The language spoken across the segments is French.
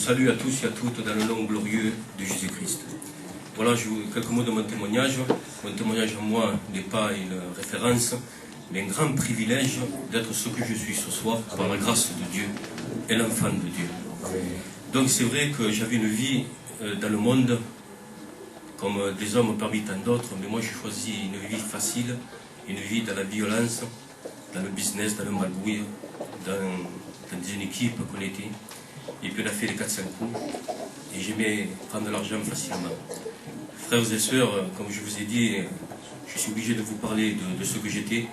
salue à tous et à toutes dans le nom glorieux de Jésus-Christ. Voilà, quelques mots de mon témoignage. Mon témoignage à moi n'est pas une référence, mais un grand privilège d'être ce que je suis ce soir par la grâce de Dieu et l'enfant de Dieu. Donc c'est vrai que j'avais une vie dans le monde comme des hommes parmi tant d'autres, mais moi j'ai choisi une vie facile, une vie dans la violence, dans le business, dans le magouille, dans une équipe qu'on était. Et puis on a fait les 4-5 coups, et j'aimais prendre l'argent facilement. Frères et sœurs, comme je vous ai dit, je suis obligé de vous parler de ce que j'étais,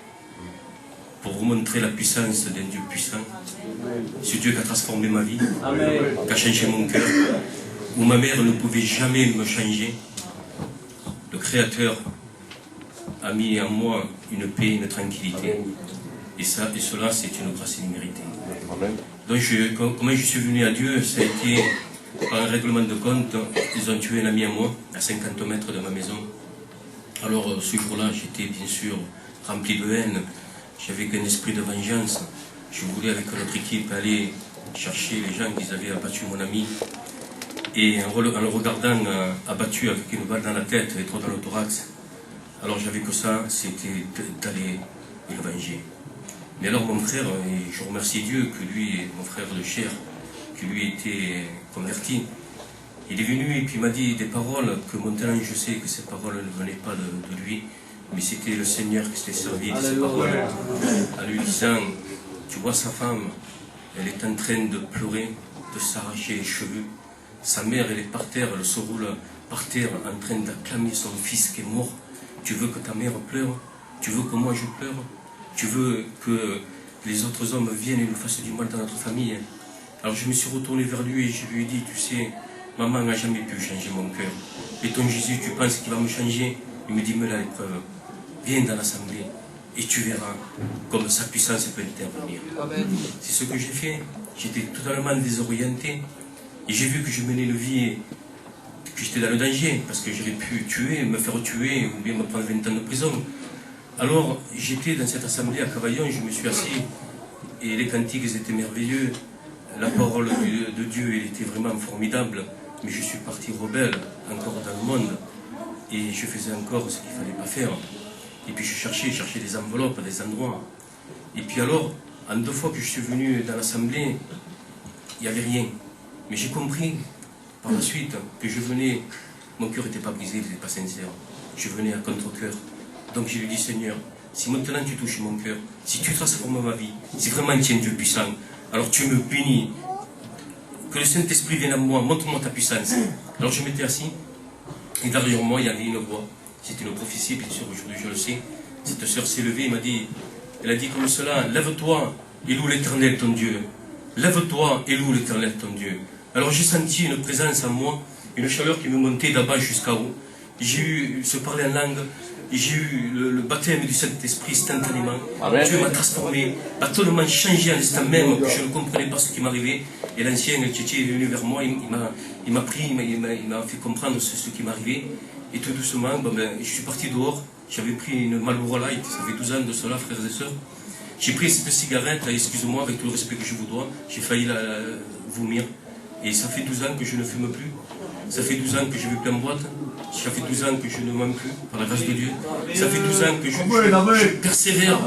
pour vous montrer la puissance d'un Dieu puissant. Ce Dieu qui a transformé ma vie, qui a changé mon cœur, où ma mère ne pouvait jamais me changer. Le Créateur a mis en moi une paix, une tranquillité. Et cela, c'est une grâce imméritée. Donc, comment je suis venu à Dieu, ça a été par un règlement de compte. Ils ont tué un ami à moi, à 50 mètres de ma maison. Alors, ce jour-là, j'étais bien sûr rempli de haine. J'avais qu'un esprit de vengeance. Je voulais, avec notre équipe, aller chercher les gens qui avaient abattu mon ami. Et en le regardant abattu avec une balle dans la tête et trop dans le thorax, alors j'avais que ça, c'était d'aller le venger. Mais alors mon frère, et je remercie Dieu que lui, mon frère de chair, qui lui était converti, il est venu et puis il m'a dit des paroles que maintenant je sais que ces paroles ne venaient pas de lui, mais c'était le Seigneur qui s'était servi de ces paroles, en lui disant, tu vois sa femme, elle est en train de pleurer, de s'arracher les cheveux, sa mère elle est par terre, elle se roule par terre en train d'acclamer son fils qui est mort, tu veux que ta mère pleure, tu veux que moi je pleure, tu veux que les autres hommes viennent et nous fassent du mal dans notre famille. Alors je me suis retourné vers lui et je lui ai dit, tu sais, maman n'a jamais pu changer mon cœur. Et ton Jésus, tu penses qu'il va me changer? Il me dit, mets-la à l'épreuve. Viens dans l'assemblée et tu verras comme sa puissance peut intervenir. C'est ce que j'ai fait. J'étais totalement désorienté. Et j'ai vu que je menais une vie, que j'étais dans le danger, parce que j'aurais pu tuer, me faire tuer, ou bien me prendre 20 ans de prison. Alors, j'étais dans cette assemblée à Cavaillon, je me suis assis, et les cantiques étaient merveilleux, la parole de Dieu elle était vraiment formidable, mais je suis parti rebelle, encore dans le monde, et je faisais encore ce qu'il ne fallait pas faire. Et puis je cherchais des enveloppes, des endroits. Et puis alors, en 2 fois que je suis venu dans l'assemblée, il n'y avait rien. Mais j'ai compris, par la suite, que je venais, mon cœur n'était pas brisé, il n'était pas sincère. Je venais à contre-cœur. Donc je lui dis, Seigneur, si maintenant tu touches mon cœur, si tu transformes ma vie, si vraiment tu es un Dieu puissant, alors tu me bénis. Que le Saint-Esprit vienne à moi, montre-moi ta puissance. Alors je m'étais assis, et derrière moi, il y avait une voix. C'était une prophétie, bien sûr, aujourd'hui je le sais. Cette sœur s'est levée, elle a dit comme cela, lève-toi et loue l'Éternel ton Dieu. Lève-toi et loue l'Éternel ton Dieu. Alors j'ai senti une présence en moi, une chaleur qui me montait d'abord jusqu'à haut. J'ai eu ce parler en langue, j'ai eu le baptême du Saint-Esprit instantanément. Dieu m'a transformé, a totalement changé en l'instant même, que je ne comprenais pas ce qui m'arrivait. Et l'ancien Tchétché est venu vers moi, il m'a pris, il m'a fait comprendre ce qui m'arrivait. Et tout doucement, je suis parti dehors, j'avais pris une Marlboro Light, ça fait 12 ans de cela, frères et sœurs. J'ai pris cette cigarette, excusez-moi, avec tout le respect que je vous dois, j'ai failli la vomir. Et ça fait 12 ans que je ne fume plus. Ça fait 12 ans que je ne vais plus en boîte. Ça fait 12 ans que je ne mens plus, par la grâce de Dieu. Ça fait 12 ans que je persévère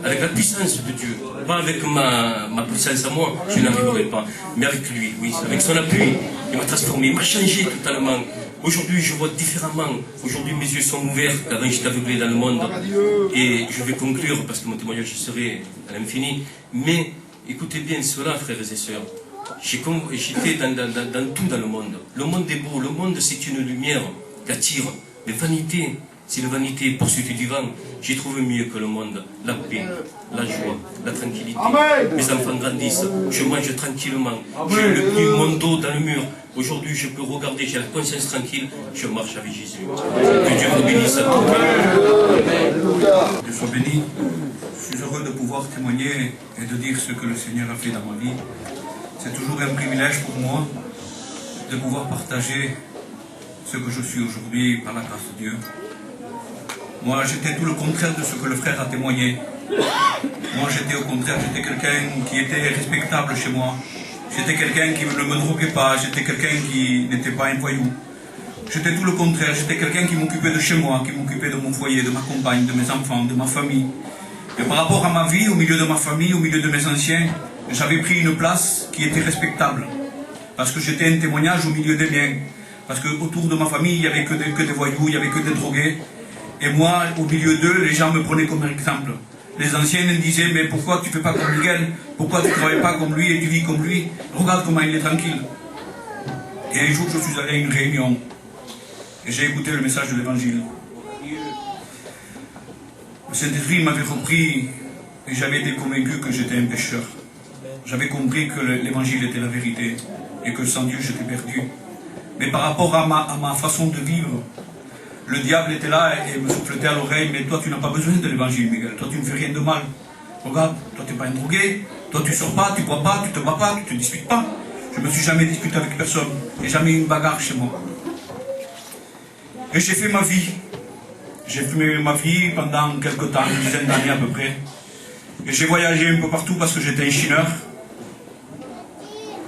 avec la puissance de Dieu. Pas avec ma puissance à moi, je n'arriverai pas. Mais avec lui, oui, avec son appui. Il m'a transformé, il m'a changé totalement. Aujourd'hui, je vois différemment. Aujourd'hui, mes yeux sont ouverts. Avant, j'étais aveuglé dans le monde. Et je vais conclure, parce que mon témoignage serait à l'infini. Mais écoutez bien cela, frères et sœurs. J'étais dans tout dans le monde. Le monde est beau. Le monde, c'est une lumière qui attire. Mais vanité, c'est la vanité poursuite du vent. J'ai trouvé mieux que le monde. La paix, la joie, la tranquillité. Mes enfants grandissent. Je mange tranquillement. J'ai le mon dos dans le mur. Aujourd'hui, je peux regarder, j'ai la conscience tranquille, je marche avec Jésus. Que Dieu vous bénisse à tous. Dieu soit béni. Je suis heureux de pouvoir témoigner et de dire ce que le Seigneur a fait dans ma vie. C'est toujours un privilège pour moi de pouvoir partager ce que je suis aujourd'hui par la grâce de Dieu. Moi, j'étais tout le contraire de ce que le frère a témoigné. Moi, j'étais au contraire, j'étais quelqu'un qui était respectable chez moi. J'étais quelqu'un qui ne me droguait pas, j'étais quelqu'un qui n'était pas un voyou. J'étais tout le contraire, j'étais quelqu'un qui m'occupait de chez moi, qui m'occupait de mon foyer, de ma compagne, de mes enfants, de ma famille. Et par rapport à ma vie, au milieu de ma famille, au milieu de mes anciens, j'avais pris une place qui était respectable. Parce que j'étais un témoignage au milieu des miens. Parce qu'autour de ma famille, il n'y avait que des voyous, il n'y avait que des drogués. Et moi, au milieu d'eux, les gens me prenaient comme exemple. Les anciens me disaient, mais pourquoi tu ne fais pas comme Miguel? Pourquoi tu ne travailles pas comme lui et tu vis comme lui? Regarde comment il est tranquille. Et un jour, je suis allé à une réunion. Et j'ai écouté le message de l'Évangile. Le Saint-Esprit m'avait repris et j'avais été convaincu que j'étais un pécheur. J'avais compris que l'Évangile était la vérité et que sans Dieu, j'étais perdu. Mais par rapport à ma façon de vivre, le diable était là et me souffletait à l'oreille, mais toi tu n'as pas besoin de l'évangile, Miguel, toi tu ne fais rien de mal. Regarde, toi tu n'es pas un drogué, toi tu sors pas, tu bois pas, tu te bats pas, tu te disputes pas. Je ne me suis jamais disputé avec personne, j'ai jamais eu une bagarre chez moi. Et j'ai fait ma vie. J'ai fait ma vie pendant quelques temps, une dizaine d'années à peu près. Et j'ai voyagé un peu partout parce que j'étais un chineur.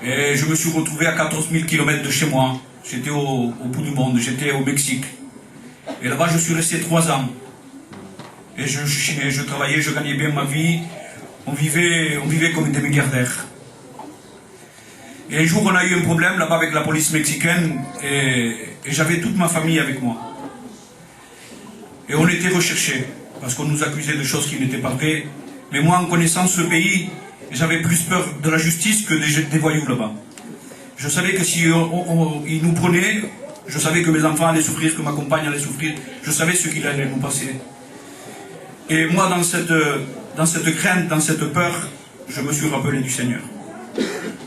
Et je me suis retrouvé à 14 000 km de chez moi. J'étais au bout du monde, j'étais au Mexique. Et là-bas, je suis resté 3 ans. Et je chinais, je travaillais, je gagnais bien ma vie. On vivait comme des milliardaires. Et un jour, on a eu un problème là-bas avec la police mexicaine. Et j'avais toute ma famille avec moi. Et on était recherchés. Parce qu'on nous accusait de choses qui n'étaient pas vraies. Mais moi, en connaissant ce pays, j'avais plus peur de la justice que des voyous là-bas. Je savais que si ils nous prenaient, je savais que mes enfants allaient souffrir, que ma compagne allait souffrir. Je savais ce qu'il allait nous passer. Et moi, dans cette crainte, dans cette peur, je me suis rappelé du Seigneur.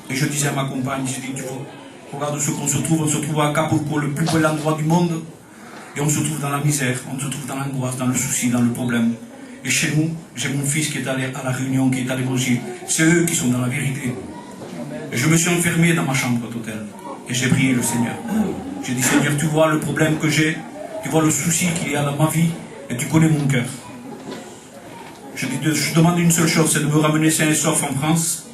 Et je disais à ma compagne, j'ai dit, tu vois, regarde ce qu'on se trouve. On se trouve à Acapulco, le plus bel endroit du monde. Et on se trouve dans la misère, on se trouve dans l'angoisse, dans le souci, dans le problème. Et chez nous, j'ai mon fils qui est allé à la réunion, qui est à l'évangile. C'est eux qui sont dans la vérité. Et je me suis enfermé dans ma chambre d'hôtel. Et j'ai prié le Seigneur. J'ai dit, Seigneur, tu vois le problème que j'ai, tu vois le souci qu'il y a dans ma vie, et tu connais mon cœur. Je demande une seule chose, c'est de me ramener sain et sauf en France.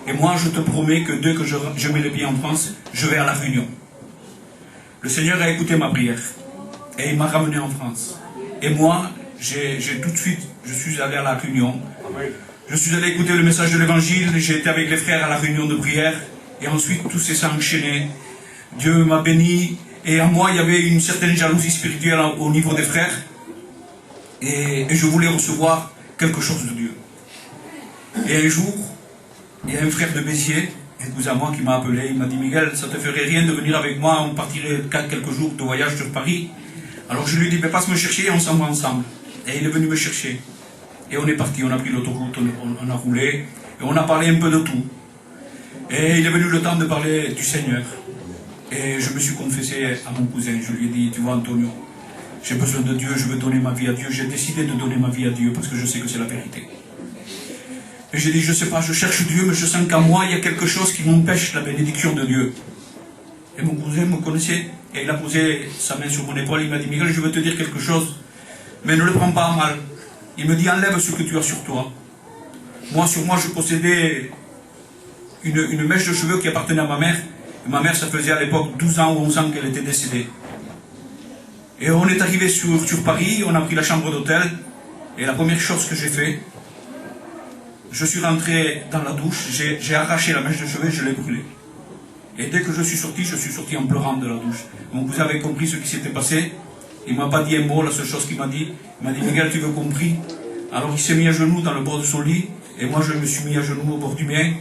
Et moi, je te promets que dès que je mets les pieds en France, je vais à la réunion. Le Seigneur a écouté ma prière. Et il m'a ramené en France. Et moi, j'ai tout de suite, je suis allé à la réunion. Je suis allé écouter le message de l'évangile. J'ai été avec les frères à la réunion de prière. Et ensuite, tout s'est enchaîné. Dieu m'a béni. Et en moi, il y avait une certaine jalousie spirituelle au niveau des frères. Et je voulais recevoir quelque chose de Dieu. Et un jour, il y a un frère de Béziers, un cousin à moi, qui m'a appelé. Il m'a dit, Miguel, ça ne te ferait rien de venir avec moi. On partirait quelques jours de voyage sur Paris. Alors je lui ai dit, passe me chercher et on s'en va ensemble. Et il est venu me chercher. Et on est parti, on a pris l'autoroute, on a roulé. Et on a parlé un peu de tout. Et il est venu le temps de parler du Seigneur. Et je me suis confessé à mon cousin. Je lui ai dit, tu vois Antonio, j'ai besoin de Dieu, je veux donner ma vie à Dieu. J'ai décidé de donner ma vie à Dieu parce que je sais que c'est la vérité. Et j'ai dit, je ne sais pas, je cherche Dieu, mais je sens qu'en moi, il y a quelque chose qui m'empêche la bénédiction de Dieu. Et mon cousin me connaissait. Et il a posé sa main sur mon épaule, il m'a dit, Miguel, je veux te dire quelque chose, mais ne le prends pas à mal. Il me dit, enlève ce que tu as sur toi. Moi, sur moi, je possédais une mèche de cheveux qui appartenait à ma mère. Et ma mère, ça faisait à l'époque 12 ans ou 11 ans qu'elle était décédée. Et on est arrivé sur Paris, on a pris la chambre d'hôtel, et la première chose que j'ai fait, je suis rentré dans la douche, j'ai arraché la mèche de cheveux et je l'ai brûlée. Et dès que je suis sorti en pleurant de la douche. Mon cousin avait compris ce qui s'était passé. Il ne m'a pas dit un mot, la seule chose qu'il m'a dit, Miguel, tu veux compris? Alors il s'est mis à genoux dans le bord de son lit, et moi je me suis mis à genoux au bord du mien,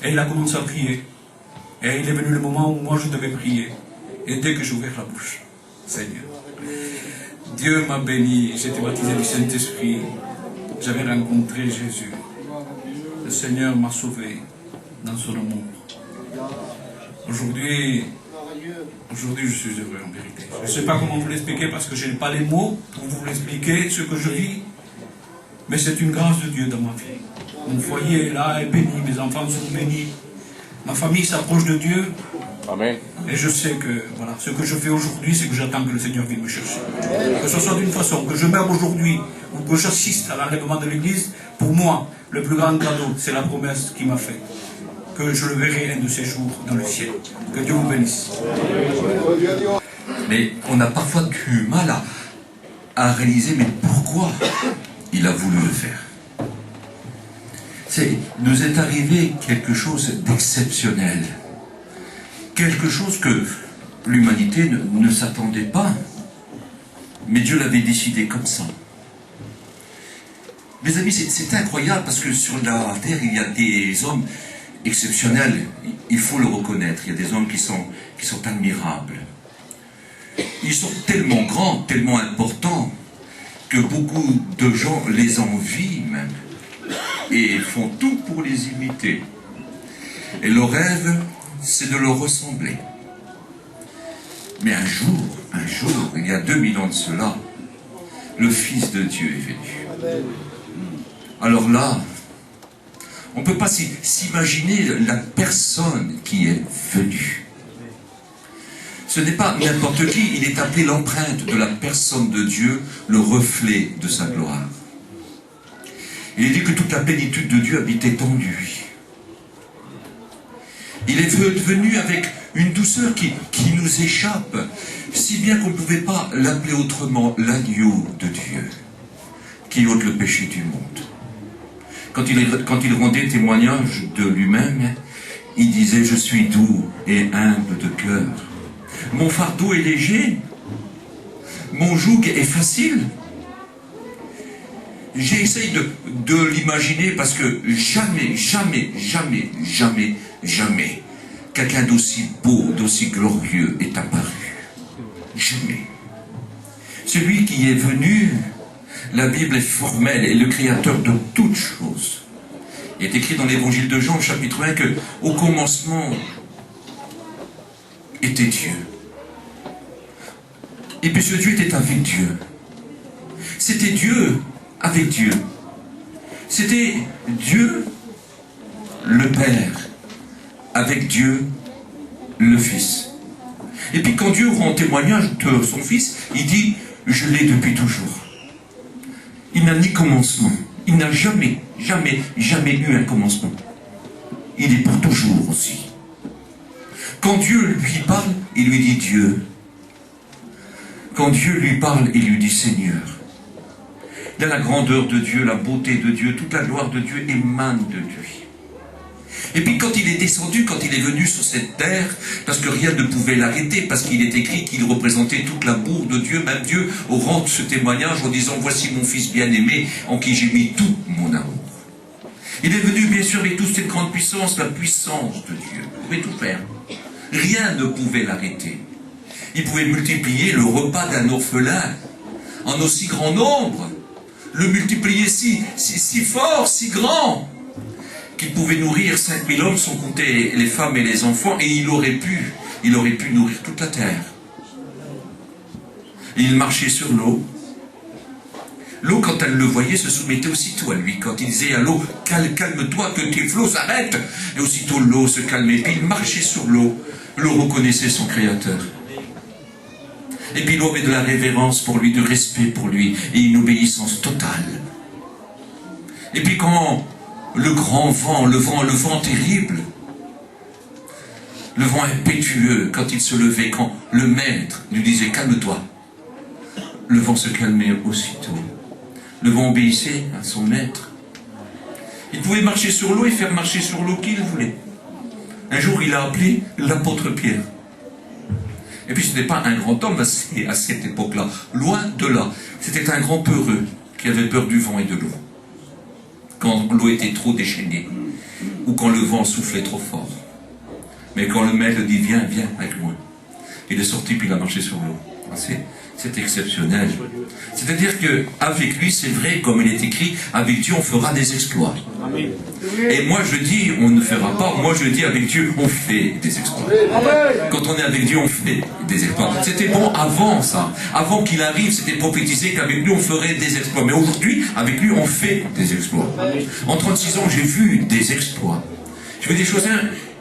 et il a commencé à prier. Et il est venu le moment où moi je devais prier. Et dès que j'ai ouvert la bouche, Seigneur, Dieu m'a béni, j'ai été baptisé du Saint-Esprit, j'avais rencontré Jésus. Le Seigneur m'a sauvé dans son amour. Aujourd'hui, je suis heureux en vérité. Je ne sais pas comment vous l'expliquer parce que je n'ai pas les mots pour vous l'expliquer ce que je vis. Mais c'est une grâce de Dieu dans ma vie. Mon foyer est là, est béni, mes enfants sont bénis. Ma famille s'approche de Dieu. Amen. Et je sais que voilà, ce que je fais aujourd'hui, c'est que j'attends que le Seigneur vienne me chercher. Que ce soit d'une façon, que je meure aujourd'hui ou que j'assiste à l'enlèvement de l'Église, pour moi, le plus grand cadeau, c'est la promesse qu'il m'a faite. que je le verrai un de ces jours dans le ciel. Que Dieu vous bénisse. Mais on a parfois du mal à réaliser, mais pourquoi il a voulu le faire. Nous est arrivé quelque chose d'exceptionnel. Quelque chose que l'humanité ne s'attendait pas. Mais Dieu l'avait décidé comme ça. Mes amis, c'est incroyable parce que sur la terre, il y a des hommes exceptionnels. Il faut le reconnaître. Il y a des hommes qui sont admirables. Ils sont tellement grands, tellement importants, que beaucoup de gens les envient même. Et font tout pour les imiter. Et leur rêve, c'est de leur ressembler. Mais un jour, il y a 2000 ans de cela, le Fils de Dieu est venu. Alors là, on ne peut pas s'imaginer la personne qui est venue. Ce n'est pas n'importe qui, il est appelé l'empreinte de la personne de Dieu, le reflet de sa gloire. Il est dit que toute la plénitude de Dieu habitait en lui. Il est venu avec une douceur qui nous échappe, si bien qu'on ne pouvait pas l'appeler autrement l'agneau de Dieu, qui ôte le péché du monde. Quand il rendait témoignage de lui-même, il disait « Je suis doux et humble de cœur. Mon fardeau est léger, mon joug est facile. » J'essaye de l'imaginer parce que jamais, quelqu'un d'aussi beau, d'aussi glorieux est apparu. Jamais. Celui qui est venu, la Bible est formelle, est le créateur de toutes choses. Il est écrit dans l'évangile de Jean, chapitre 1, que au commencement était Dieu. Et puis ce Dieu était avec Dieu. C'était Dieu avec Dieu. C'était Dieu le Père avec Dieu le Fils. Et puis quand Dieu rend témoignage de son Fils, il dit « Je l'ai depuis toujours ». Il n'a ni commencement. Il n'a jamais eu un commencement. Il est pour toujours aussi. Quand Dieu lui parle, il lui dit Dieu. Quand Dieu lui parle, il lui dit Seigneur. Il y a la grandeur de Dieu, la beauté de Dieu, toute la gloire de Dieu émane de lui. Et puis quand il est descendu, quand il est venu sur cette terre, parce que rien ne pouvait l'arrêter, parce qu'il est écrit qu'il représentait toute l'amour de Dieu, même Dieu rend ce témoignage en disant « Voici mon Fils bien-aimé, en qui j'ai mis tout mon amour ». Il est venu bien sûr avec toute cette grande puissance, la puissance de Dieu. Il pouvait tout faire. Rien ne pouvait l'arrêter. Il pouvait multiplier le repas d'un orphelin en aussi grand nombre, le multiplier si fort, si grand, qu'il pouvait nourrir 5000 hommes sans compter les femmes et les enfants, et il aurait pu nourrir toute la terre. Et il marchait sur l'eau. L'eau, quand elle le voyait, se soumettait aussitôt à lui. Quand il disait à l'eau, calme-toi, que tes flots s'arrêtent. Et aussitôt l'eau se calmait. Puis il marchait sur l'eau. L'eau reconnaissait son Créateur. Et puis l'eau avait de la révérence pour lui, de respect pour lui, et une obéissance totale. Et puis quand le grand vent, le vent terrible, le vent impétueux, quand il se levait, quand le maître lui disait « calme-toi », le vent se calmait aussitôt. Le vent obéissait à son maître. Il pouvait marcher sur l'eau et faire marcher sur l'eau qui il voulait. Un jour, il a appelé l'apôtre Pierre. Et puis, ce n'était pas un grand homme à cette époque-là. Loin de là. C'était un grand peureux qui avait peur du vent et de l'eau. Quand l'eau était trop déchaînée, ou quand le vent soufflait trop fort. Mais quand le maître dit « Viens avec moi », il est sorti puis il a marché sur l'eau. C'est exceptionnel. C'est-à-dire qu'avec lui, c'est vrai, comme il est écrit, avec Dieu on fera des exploits. Et moi je dis, on ne fera pas, moi je dis avec Dieu on fait des exploits. Quand on est avec Dieu on fait des exploits. C'était bon avant ça. Avant qu'il arrive, c'était prophétisé qu'avec lui on ferait des exploits. Mais aujourd'hui, avec lui on fait des exploits. En 36 ans, j'ai vu des exploits. J'ai vu des choses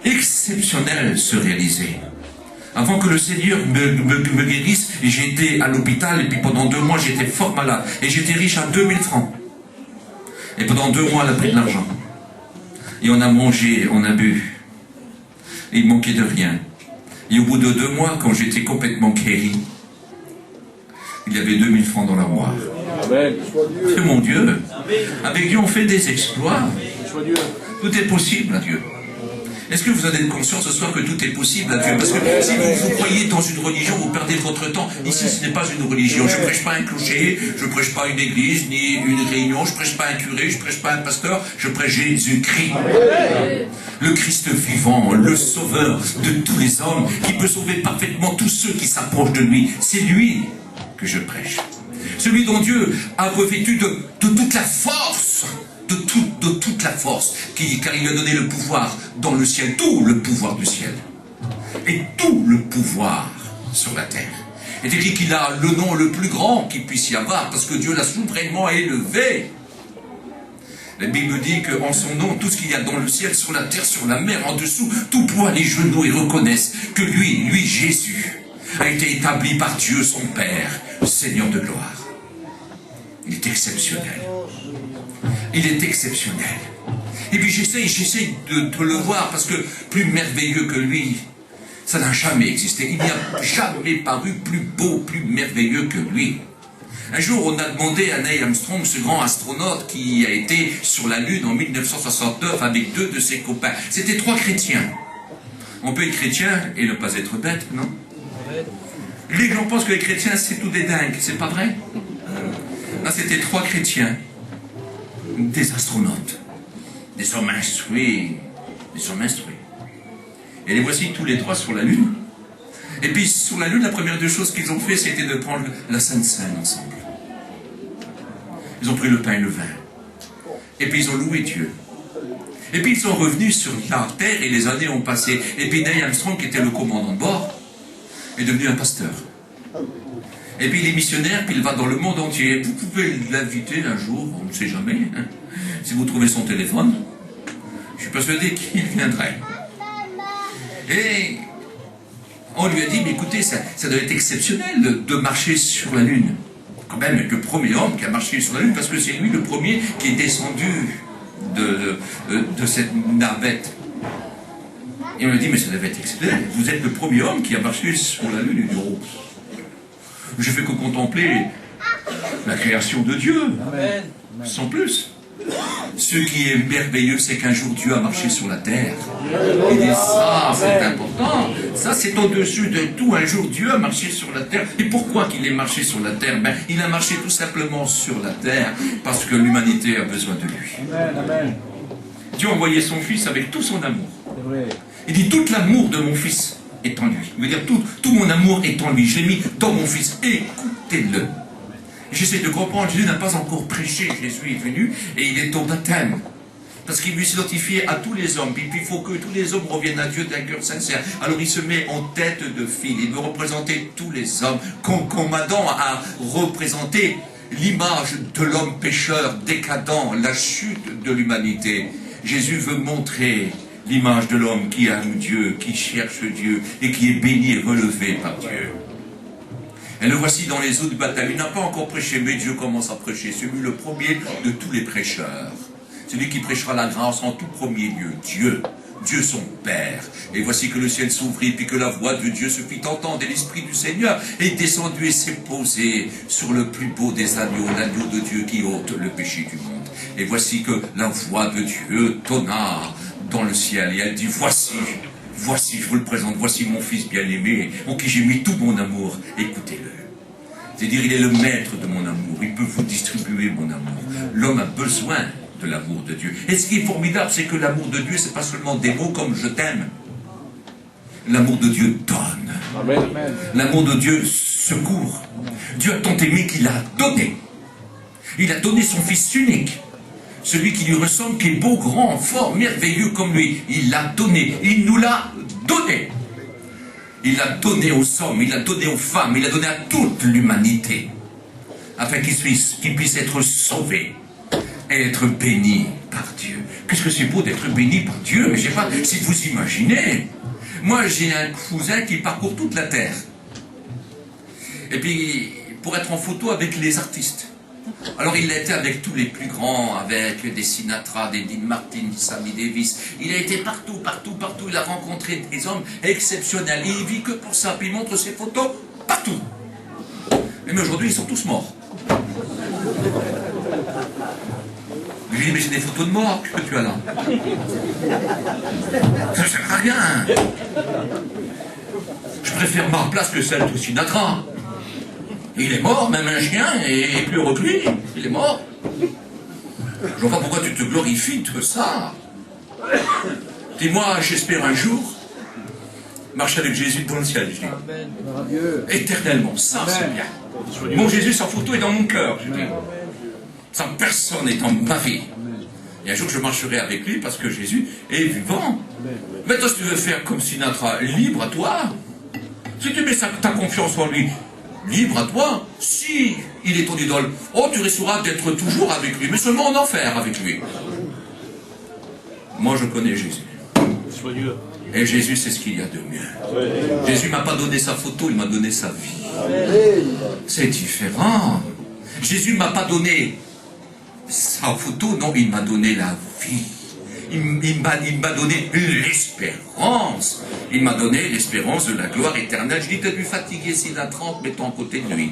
exceptionnelles se réaliser. Avant que le Seigneur me guérisse, et j'étais à l'hôpital, et puis pendant 2 mois, j'étais fort malade. Et j'étais riche à 2000 francs. Et pendant 2 mois, elle a pris de l'argent. Et on a mangé, on a bu. Et il manquait de rien. Et au bout de 2 mois, quand j'étais complètement guéri, il y avait 2000 francs dans l'armoire. C'est mon Dieu. Avec Dieu, on fait des exploits. Tout est possible à Dieu. Est-ce que vous avez conscience ce soir que tout est possible à Dieu? Parce que si vous croyez dans une religion, vous perdez votre temps. Ici, ce n'est pas une religion. Je ne prêche pas un clocher, je ne prêche pas une église, ni une réunion, je ne prêche pas un curé, je ne prêche pas un pasteur, je prêche Jésus-Christ. Le Christ vivant, le sauveur de tous les hommes, qui peut sauver parfaitement tous ceux qui s'approchent de lui. C'est lui que je prêche. Celui dont Dieu a revêtu de toute la force, de toute la force, car il lui a donné le pouvoir dans le ciel, tout le pouvoir du ciel, et tout le pouvoir sur la terre. Et il dit qu'il a le nom le plus grand qu'il puisse y avoir, parce que Dieu l'a souverainement élevé. La Bible dit qu'en son nom, tout ce qu'il y a dans le ciel, sur la terre, sur la mer, en dessous, tout ploie les genoux et reconnaissent que lui, Jésus, a été établi par Dieu son Père, Seigneur de gloire. Il est exceptionnel. Il est exceptionnel. Et puis j'essaie de le voir, parce que plus merveilleux que lui, ça n'a jamais existé. Il n'y a jamais paru plus beau, plus merveilleux que lui. Un jour, on a demandé à Neil Armstrong, ce grand astronaute qui a été sur la Lune en 1969 avec 2 de ses copains. C'était 3 chrétiens. On peut être chrétien et ne pas être bête, non? Les gens pensent que les chrétiens, c'est tout des dingues. C'est pas vrai? Là, c'était 3 chrétiens. Des astronautes, des hommes instruits, Et les voici tous les 3 sur la Lune. Et puis sur la Lune, la première des choses qu'ils ont fait, c'était de prendre la Sainte Seine ensemble. Ils ont pris le pain et le vin. Et puis ils ont loué Dieu. Et puis ils sont revenus sur la terre et les années ont passé. Et puis Neil Armstrong, qui était le commandant de bord, est devenu un pasteur. Et puis il est missionnaire, puis il va dans le monde entier. Vous pouvez l'inviter un jour, on ne sait jamais, hein. Si vous trouvez son téléphone, je suis persuadé qu'il viendrait. Et on lui a dit, mais écoutez, ça doit être exceptionnel de marcher sur la Lune. Quand même, le premier homme qui a marché sur la Lune, parce que c'est lui le premier qui est descendu de cette navette. Et on lui a dit, mais ça doit être exceptionnel. Vous êtes le premier homme qui a marché sur la Lune. Et oh, je fais que contempler la création de Dieu, Amen. Sans plus. Ce qui est merveilleux, c'est qu'un jour Dieu a marché sur la terre. Et ça, c'est important. Ça, c'est au-dessus de tout. Un jour, Dieu a marché sur la terre. Et pourquoi qu'il ait marché sur la terre? Ben, il a marché tout simplement sur la terre parce que l'humanité a besoin de lui. Amen. Dieu a envoyé son Fils avec tout son amour. Il dit, tout l'amour de mon Fils est en lui. Il veut dire, tout mon amour est en lui. Je l'ai mis dans mon Fils. Écoutez-le. J'essaie de comprendre, Jésus n'a pas encore prêché, Jésus est venu et il est au baptême. Parce qu'il veut s'identifier à tous les hommes. Puis il faut que tous les hommes reviennent à Dieu d'un cœur sincère. Alors il se met en tête de file. Il veut représenter tous les hommes. Comme Adam a représenté l'image de l'homme pécheur, décadent, la chute de l'humanité. Jésus veut montrer l'image de l'homme qui aime Dieu, qui cherche Dieu et qui est béni et relevé par Dieu. Et le voici dans les eaux du baptême. Il n'a pas encore prêché, mais Dieu commence à prêcher. C'est lui le premier de tous les prêcheurs. C'est lui qui prêchera la grâce en tout premier lieu. Dieu son Père. Et voici que le ciel s'ouvrit, puis que la voix de Dieu se fit entendre, et l'Esprit du Seigneur est descendu et s'est posé sur le plus beau des agneaux, l'agneau de Dieu qui ôte le péché du monde. Et voici que la voix de Dieu tonna dans le ciel, et elle dit, voici, je vous le présente, voici mon Fils bien-aimé, en qui j'ai mis tout mon amour, écoutez-le. C'est-à-dire, il est le maître de mon amour, il peut vous distribuer mon amour. L'homme a besoin de l'amour de Dieu. Et ce qui est formidable, c'est que l'amour de Dieu, c'est pas seulement des mots comme je t'aime. L'amour de Dieu donne. Amen. L'amour de Dieu secourt. Dieu a tant aimé qu'il a donné. Il a donné son Fils unique. Celui qui lui ressemble, qui est beau, grand, fort, merveilleux comme lui. Il l'a donné. Il nous l'a donné. Il l'a donné aux hommes, il l'a donné aux femmes, il l'a donné à toute l'humanité. Afin qu'ils puissent être sauvés et être bénis par Dieu. Qu'est-ce que c'est beau d'être béni par Dieu? Mais je ne sais pas si vous imaginez. Moi, j'ai un cousin qui parcourt toute la terre. Et puis, pour être en photo avec les artistes. Alors il a été avec tous les plus grands, avec des Sinatra, des Dean Martin, des Sammy Davis. Il a été partout, partout, partout. Il a rencontré des hommes exceptionnels. Il vit que pour ça. Puis il montre ses photos partout. Mais aujourd'hui, ils sont tous morts. Je lui dis, mais c'est des photos de mort que tu as là. Ça ne sert à rien. Je préfère ma place que celle de Sinatra. Il est mort, même un chien est plus heureux que lui. Il est mort. Je vois pas pourquoi tu te glorifies de ça. Dis-moi, j'espère un jour marcher avec Jésus dans le ciel, je dis. Éternellement, ça c'est bien. Mon Jésus sans photo est dans mon cœur, je dis. Sans personne est dans ma vie. Et un jour je marcherai avec lui parce que Jésus est vivant. Maintenant si tu veux faire comme Sinatra, libre à toi. Si tu mets ta confiance en lui, libre à toi. Si il est ton idole, oh tu risqueras d'être toujours avec lui, mais seulement en enfer avec lui. Moi je connais Jésus. Et Jésus c'est ce qu'il y a de mieux. Jésus ne m'a pas donné sa photo, il m'a donné sa vie. C'est différent. Jésus ne m'a pas donné sa photo, non, il m'a donné la vie. Il m'a donné l'espérance. Il m'a donné l'espérance de la gloire éternelle. Je dis, t'as dû fatiguer Sinatra en te mettant à côté de lui.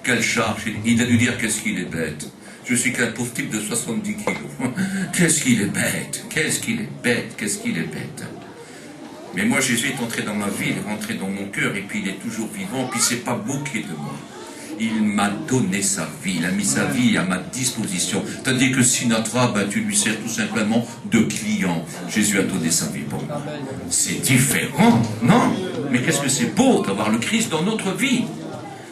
Quelle charge. Il a dû dire, qu'est-ce qu'il est bête. Je suis qu'un pauvre type de 70 kilos. Qu'est-ce qu'il est bête. Qu'est-ce qu'il est bête. Qu'est-ce qu'il est bête. Mais moi, Jésus est entré dans ma vie, il est rentré dans mon cœur, et puis il est toujours vivant, puis c'est pas moqué de moi. Il m'a donné sa vie, il a mis sa vie à ma disposition. Tandis que Sinatra, ben, tu lui sers tout simplement de client. Jésus a donné sa vie pour moi. C'est différent, non? Mais qu'est-ce que c'est beau d'avoir le Christ dans notre vie.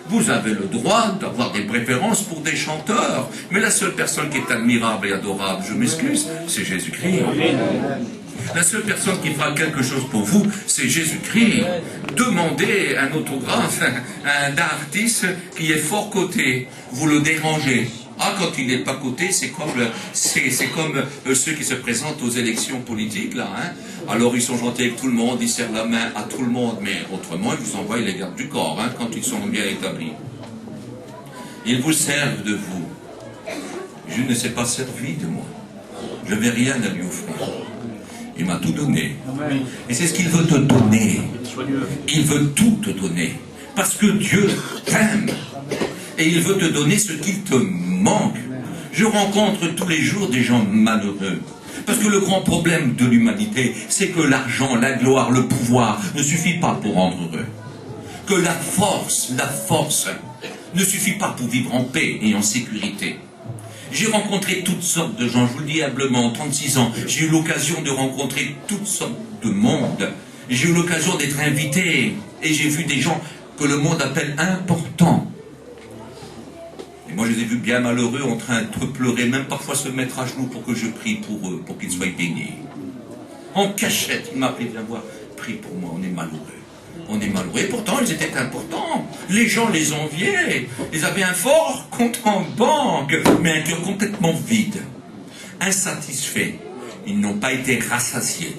Vous avez le droit d'avoir des préférences pour des chanteurs. Mais la seule personne qui est admirable et adorable, je m'excuse, c'est Jésus-Christ. La seule personne qui fera quelque chose pour vous, c'est Jésus-Christ. Demandez un autographe à un artiste qui est fort coté. Vous le dérangez. Ah, quand il n'est pas coté, c'est comme ceux qui se présentent aux élections politiques, là. Hein. Alors, ils sont gentils avec tout le monde, ils serrent la main à tout le monde, mais autrement, ils vous envoient les gardes du corps, hein, quand ils sont bien établis. Ils vous servent de vous. Je ne sais pas servi de moi. Je n'ai rien à lui offrir. Il m'a tout donné. Et c'est ce qu'il veut te donner. Il veut tout te donner. Parce que Dieu t'aime. Et il veut te donner ce qu'il te manque. Je rencontre tous les jours des gens malheureux. Parce que le grand problème de l'humanité, c'est que l'argent, la gloire, le pouvoir ne suffit pas pour rendre heureux. Que la force ne suffit pas pour vivre en paix et en sécurité. J'ai rencontré toutes sortes de gens, je vous le dis humblement, 36 ans, j'ai eu l'occasion de rencontrer toutes sortes de monde. J'ai eu l'occasion d'être invité et j'ai vu des gens que le monde appelle importants. Et moi je les ai vus bien malheureux, en train de pleurer, même parfois se mettre à genoux pour que je prie pour eux, pour qu'ils soient bénis. En cachette, il m'a appelé, viens voir, prie pour moi, on est malheureux. On est malheureux. Et pourtant, ils étaient importants. Les gens les enviaient. Ils avaient un fort compte en banque, mais un cœur complètement vide. Insatisfaits. Ils n'ont pas été rassasiés.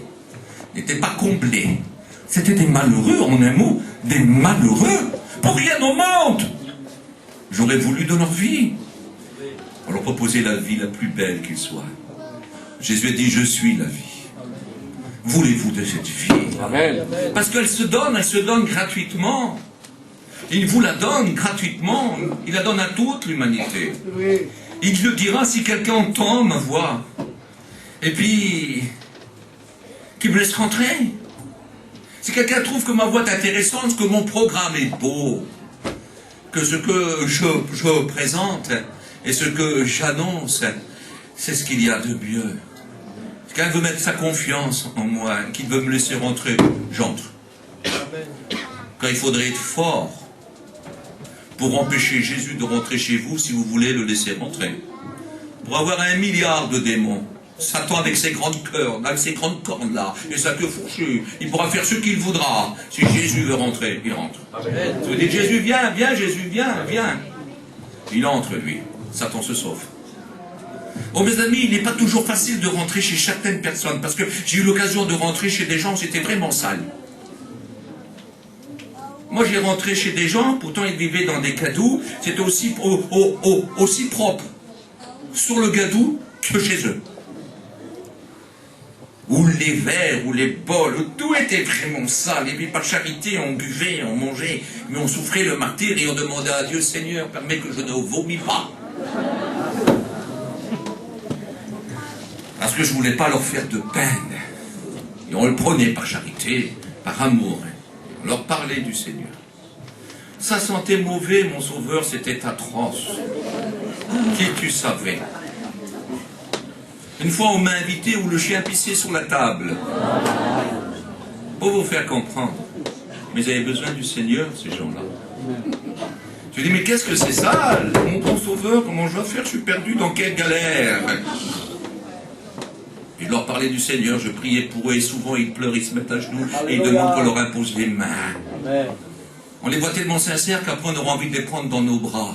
Ils n'étaient pas comblés. C'était des malheureux, en un mot, des malheureux. Pour rien au monde. J'aurais voulu de leur vie. On leur proposait la vie la plus belle qu'il soit. Jésus a dit, je suis la vie. Voulez-vous de cette vie? Amen. Parce qu'elle se donne gratuitement. Il vous la donne gratuitement. Il la donne à toute l'humanité. Il le dira si quelqu'un entend ma voix. Et puis, qu'il me laisse rentrer. Si quelqu'un trouve que ma voix est intéressante, que mon programme est beau, que ce que je présente et ce que j'annonce, c'est ce qu'il y a de mieux. Quelqu'un veut mettre sa confiance en moi, qu'il veut me laisser rentrer, j'entre. Quand il faudrait être fort pour empêcher Jésus de rentrer chez vous, si vous voulez le laisser rentrer. Pour avoir 1 milliard de démons, Satan avec ses grandes cornes, avec ses grandes cornes là, et sa queue fourchue, il pourra faire ce qu'il voudra. Si Jésus veut rentrer, il rentre. Si vous dites Jésus viens, viens, Jésus viens, viens. Il entre lui, Satan se sauve. Oh mes amis, il n'est pas toujours facile de rentrer chez certaines personnes, parce que j'ai eu l'occasion de rentrer chez des gens où c'était vraiment sale. Moi, j'ai rentré chez des gens, pourtant ils vivaient dans des gadous, c'était aussi propre sur le gadou que chez eux. Où les verres, où les bols, où tout était vraiment sale. Et puis par charité, on buvait, on mangeait, mais on souffrait le martyre et on demandait à Dieu, Seigneur, permets que je ne vomis pas. Parce que je ne voulais pas leur faire de peine. Et on le prenait par charité, par amour. On leur parlait du Seigneur. Ça sentait mauvais, mon sauveur, c'était atroce. Qui tu savais? Une fois, on m'a invité où le chien pissait sur la table. Pour vous faire comprendre. Mais ils avaient besoin du Seigneur, ces gens-là. Je dis, mais qu'est-ce que c'est ça? Mon bon sauveur, comment je dois faire? Je suis perdu, dans quelle galère? Et je leur parlais du Seigneur, je priais pour eux, et souvent ils pleurent, ils se mettent à genoux, et ils demandent qu'on leur impose les mains. On les voit tellement sincères qu'après on aura envie de les prendre dans nos bras.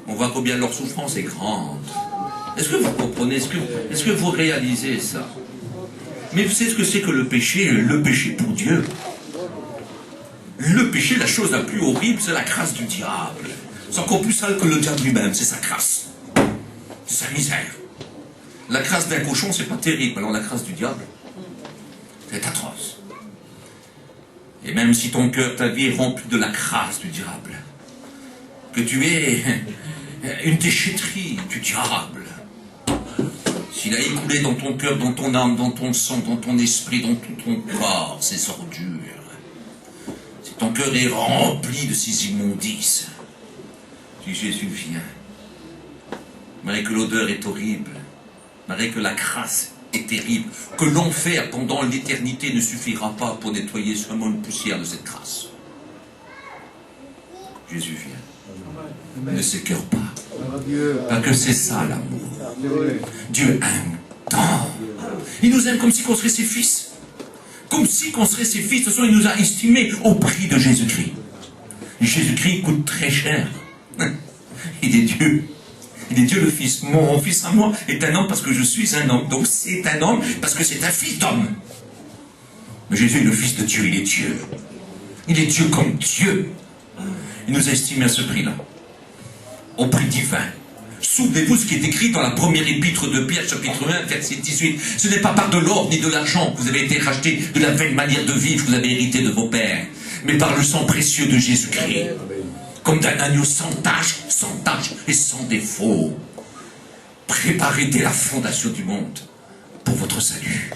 On voit combien leur souffrance est grande. Est-ce que vous comprenez? Est-ce que vous réalisez ça? Mais vous savez ce que c'est que le péché? Le péché pour Dieu. Le péché, la chose la plus horrible, c'est la crasse du diable. C'est encore plus sale que le diable lui-même, c'est sa crasse. C'est sa misère. La crasse d'un cochon, c'est pas terrible, alors la crasse du diable, c'est atroce. Et même si ton cœur, ta vie est remplie de la crasse du diable, que tu es une déchetterie du diable, s'il a écoulé dans ton cœur, dans ton âme, dans ton sang, dans ton esprit, dans tout ton corps, ces ordures, si ton cœur est rempli de ces immondices, si Jésus vient, malgré que l'odeur est horrible, malgré que la crasse est terrible, que l'enfer pendant l'éternité ne suffira pas pour nettoyer seulement une poussière de cette crasse. Jésus vient. Ne s'écœure pas. Parce que c'est ça l'amour. Dieu aime tant. Il nous aime comme si on serait ses fils. Comme si on serait ses fils. De toute façon, il nous a estimés au prix de Jésus-Christ. Jésus-Christ coûte très cher. Il est Dieu. Il est Dieu le Fils. Mon fils à moi est un homme parce que je suis un homme. Donc c'est un homme parce que c'est un fils d'homme. Mais Jésus est le Fils de Dieu, il est Dieu. Il est Dieu comme Dieu. Il nous a estimés à ce prix-là. Au prix divin. Souvenez-vous ce qui est écrit dans la première épître de Pierre, chapitre 1, verset 18. Ce n'est pas par de l'or ni de l'argent que vous avez été rachetés de la vaine manière de vivre que vous avez hérité de vos pères, mais par le sang précieux de Jésus-Christ. Comme d'un agneau sans tache et sans défaut, préparé dès la fondation du monde pour votre salut.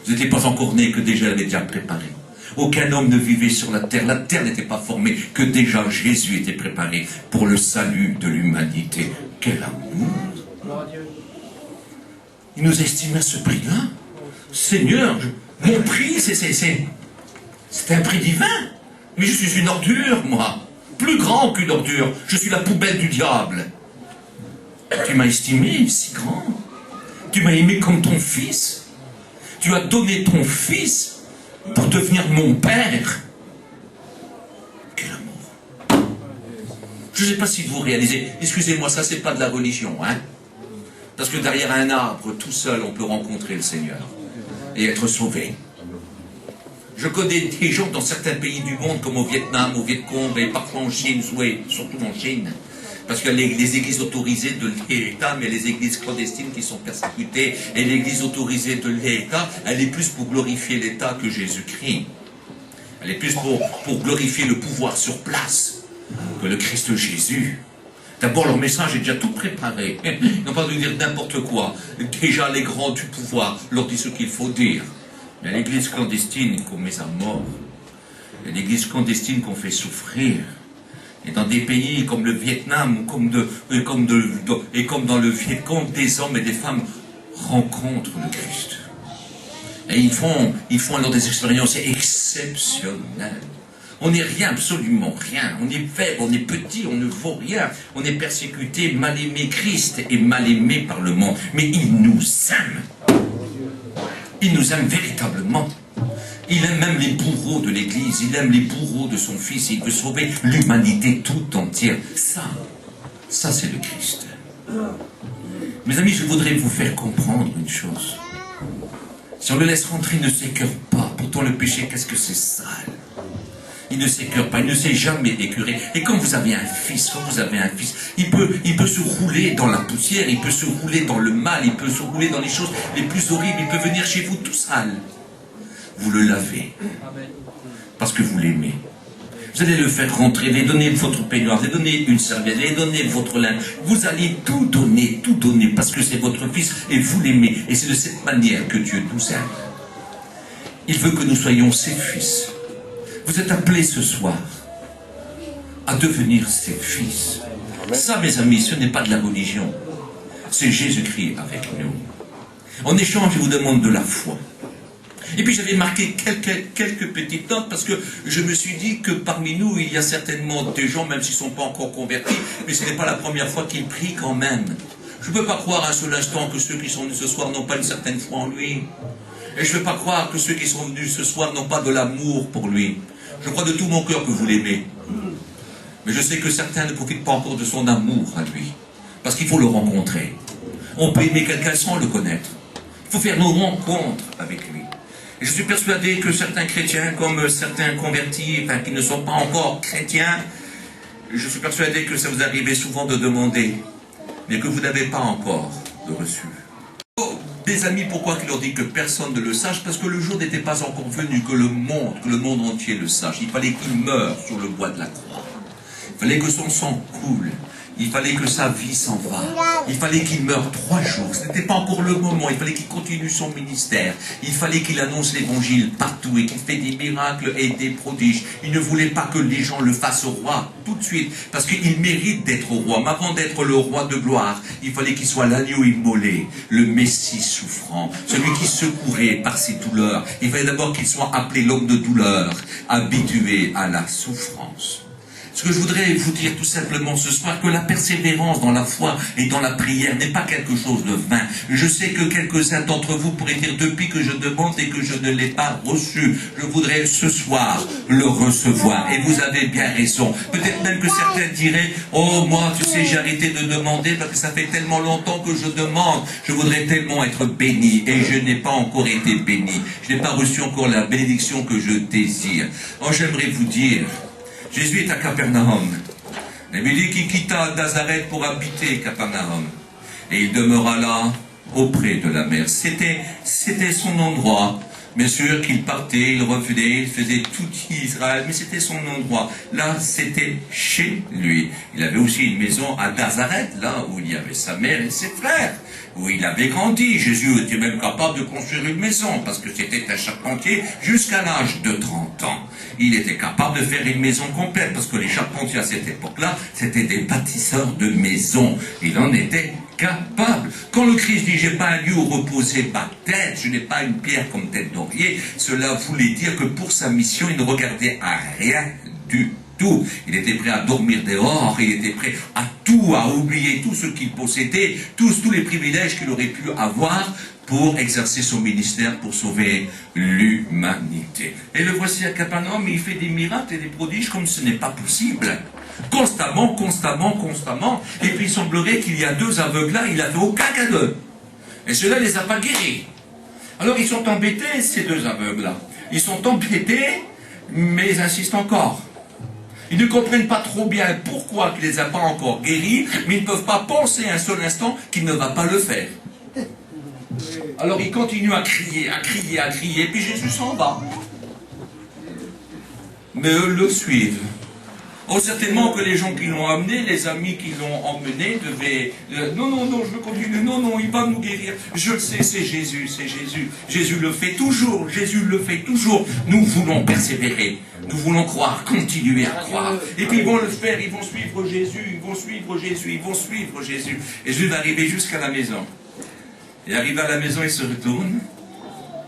Vous n'étiez pas encore né que déjà l'avait déjà préparé. Aucun homme ne vivait sur la terre n'était pas formée, que déjà Jésus était préparé pour le salut de l'humanité. Quel amour! Il nous estime à ce prix-là. Seigneur, mon prix, c'est un prix divin. Mais je suis une ordure, moi. Plus grand qu'une ordure. Je suis la poubelle du diable. Tu m'as estimé si grand. Tu m'as aimé comme ton fils. Tu as donné ton fils pour devenir mon père. Quel amour. Je ne sais pas si vous réalisez. Excusez-moi, ça c'est pas de la religion, hein. Parce que derrière un arbre, tout seul, on peut rencontrer le Seigneur et être sauvé. Je connais des gens dans certains pays du monde, comme au Vietnam, au Vietcong, et parfois en Chine, surtout en Chine, parce qu'il y a les églises autorisées de l'État, mais les églises clandestines qui sont persécutées, et l'église autorisée de l'État, elle est plus pour glorifier l'État que Jésus-Christ. Elle est plus pour glorifier le pouvoir sur place que le Christ Jésus. D'abord, leur message est déjà tout préparé. Ils n'ont pas de dire n'importe quoi. Déjà, les grands du pouvoir leur disent ce qu'il faut dire. Il y a l'église clandestine qu'on met à mort. Il y a l'église clandestine qu'on fait souffrir. Et dans des pays comme le Vietnam, comme dans le Vietcong, des hommes et des femmes rencontrent le Christ. Et ils font alors des expériences exceptionnelles. On n'est rien, absolument rien. On est faible, on est petit, on ne vaut rien. On est persécuté, mal aimé. Christ est mal aimé par le monde. Mais il nous aime. Il nous aime véritablement. Il aime même les bourreaux de l'Église. Il aime les bourreaux de son Fils. Il veut sauver l'humanité tout entière. Ça c'est le Christ. Mes amis, je voudrais vous faire comprendre une chose. Si on le laisse rentrer, il ne s'écœure pas. Pourtant le péché, qu'est-ce que c'est sale. Il ne s'écœure pas, il ne s'est jamais écœuré. Et quand vous avez un fils, il peut se rouler dans la poussière, il peut se rouler dans le mal, il peut se rouler dans les choses les plus horribles, il peut venir chez vous tout sale. Vous le lavez. Parce que vous l'aimez. Vous allez le faire rentrer, vous allez donner votre peignoir, vous allez donner une serviette, vous allez donner votre linge. Vous allez tout donner, parce que c'est votre fils et vous l'aimez. Et c'est de cette manière que Dieu nous aime. Il veut que nous soyons ses fils. Vous êtes appelés ce soir à devenir ses fils. Ça, mes amis, ce n'est pas de la religion. C'est Jésus-Christ avec nous. En échange, il vous demande de la foi. Et puis j'avais marqué quelques petites notes parce que je me suis dit que parmi nous, il y a certainement des gens, même s'ils ne sont pas encore convertis, mais ce n'est pas la première fois qu'ils prient quand même. Je ne peux pas croire un seul instant que ceux qui sont venus ce soir n'ont pas une certaine foi en lui. Et je ne veux pas croire que ceux qui sont venus ce soir n'ont pas de l'amour pour lui. Je crois de tout mon cœur que vous l'aimez. Mais je sais que certains ne profitent pas encore de son amour à lui. Parce qu'il faut le rencontrer. On peut aimer quelqu'un sans le connaître. Il faut faire nos rencontres avec lui. Et je suis persuadé que certains chrétiens, comme certains convertis, enfin qui ne sont pas encore chrétiens, je suis persuadé que ça vous arrive souvent de demander, mais que vous n'avez pas encore de reçu. Oh, des amis, pourquoi qu'il leur dit que personne ne le sache? Parce que le jour n'était pas encore venu que le monde entier le sache. Il fallait qu'il meure sur le bois de la croix. Il fallait que son sang coule. Il fallait que sa vie s'en va. Il fallait qu'il meure 3 jours. Ce n'était pas encore le moment. Il fallait qu'il continue son ministère. Il fallait qu'il annonce l'évangile partout et qu'il fait des miracles et des prodiges. Il ne voulait pas que les gens le fassent roi tout de suite. Parce qu'il mérite d'être roi. Mais avant d'être le roi de gloire, il fallait qu'il soit l'agneau immolé, le Messie souffrant, celui qui secourait par ses douleurs. Il fallait d'abord qu'il soit appelé l'homme de douleur, habitué à la souffrance. Ce que je voudrais vous dire tout simplement ce soir, que la persévérance dans la foi et dans la prière n'est pas quelque chose de vain. Je sais que quelques-uns d'entre vous pourraient dire depuis que je demande et que je ne l'ai pas reçu, je voudrais ce soir le recevoir. Et vous avez bien raison. Peut-être même que certains diraient, oh moi tu sais j'ai arrêté de demander parce que ça fait tellement longtemps que je demande. Je voudrais tellement être béni et je n'ai pas encore été béni. Je n'ai pas reçu encore la bénédiction que je désire. Oh j'aimerais vous dire, Jésus est à Capernaum. La Bible dit qu'il quitta Nazareth pour habiter Capernaum. Et il demeura là, auprès de la mer. C'était son endroit. Bien sûr qu'il partait, il revenait, il faisait tout Israël, mais c'était son endroit. Là, c'était chez lui. Il avait aussi une maison à Nazareth, là où il y avait sa mère et ses frères, où il avait grandi. Jésus était même capable de construire une maison, parce que c'était un charpentier jusqu'à l'âge de 30 ans. Il était capable de faire une maison complète, parce que les charpentiers à cette époque-là, c'était des bâtisseurs de maisons. Il en était capable. Quand le Christ dit « j'ai pas un lieu où reposer ma tête, je n'ai pas une pierre comme tête d'oreiller », cela voulait dire que pour sa mission, il ne regardait à rien du tout. Il était prêt à dormir dehors, il était prêt à tout, à oublier tout ce qu'il possédait, tous les privilèges qu'il aurait pu avoir pour exercer son ministère, pour sauver l'humanité. Et le voici à Capernaum, il fait des miracles et des prodiges comme ce n'est pas possible. Constamment. Et puis il semblerait qu'il y a 2 aveugles là, il n'a fait aucun cas d'eux. Et cela ne les a pas guéris. Alors ils sont embêtés, ces 2 aveugles là. Ils sont embêtés, mais ils insistent encore. Ils ne comprennent pas trop bien pourquoi il ne les a pas encore guéris, mais ils ne peuvent pas penser un seul instant qu'il ne va pas le faire. Alors ils continuent à crier, et puis Jésus s'en va. Mais eux le suivent. Oh, certainement que les gens qui l'ont amené, les amis qui l'ont emmené, devaient... non, je veux continuer, non, il va nous guérir. Je le sais, c'est Jésus. Jésus le fait toujours, Nous voulons persévérer, nous voulons croire, continuer à croire. Et puis ils vont le faire, ils vont suivre Jésus. Et Jésus va arriver jusqu'à la maison. Et arrivé à la maison, il se retourne,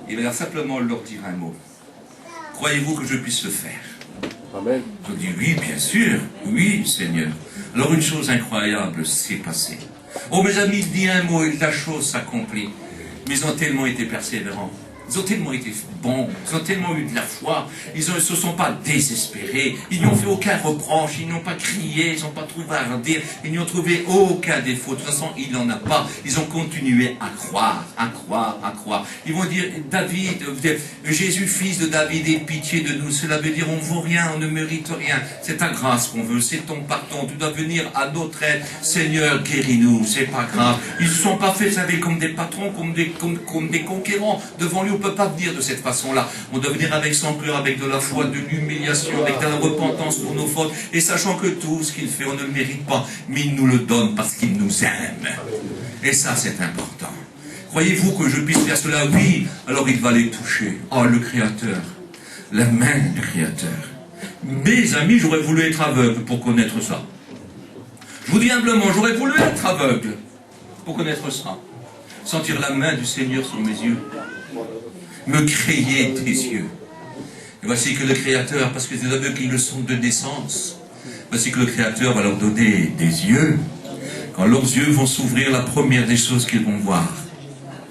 il va simplement leur dire un mot. Croyez-vous que je puisse le faire? Amen. Je dis oui, bien sûr, oui, Seigneur. Alors une chose incroyable s'est passée. Oh mes amis, il dit un mot et la chose s'accomplit. Mais ils ont tellement été persévérants. Ils ont tellement été bons, ils ont tellement eu de la foi, ils ne se sont pas désespérés, ils n'ont fait aucun reproche, ils n'ont pas crié, ils n'ont pas trouvé à redire, ils n'y ont trouvé aucun défaut. De toute façon, il n'en a pas. Ils ont continué à croire, à croire, à croire. Ils vont dire, David, Jésus, fils de David, aie pitié de nous. Cela veut dire, on ne vaut rien, on ne mérite rien. C'est ta grâce qu'on veut, c'est ton pardon. Tu dois venir à notre aide. Seigneur, guéris-nous, c'est pas grave. Ils ne se sont pas fait, vous savez, comme des patrons, comme des conquérants. Devant lui, on ne peut pas venir de cette façon-là. On doit venir avec son cœur, avec de la foi, de l'humiliation, avec de la repentance pour nos fautes, et sachant que tout ce qu'il fait, on ne le mérite pas, mais il nous le donne parce qu'il nous aime. Et ça, c'est important. Croyez-vous que je puisse faire cela? Oui, alors il va les toucher. Oh, le Créateur, la main du Créateur. Mes amis, j'aurais voulu être aveugle pour connaître ça. Je vous dis humblement, j'aurais voulu être aveugle pour connaître ça. Sentir la main du Seigneur sur mes yeux. Me créer des yeux. Et voici que le Créateur, parce que les aveugles qui le sont de naissance, voici que le Créateur va leur donner des yeux. Quand leurs yeux vont s'ouvrir, la première des choses qu'ils vont voir,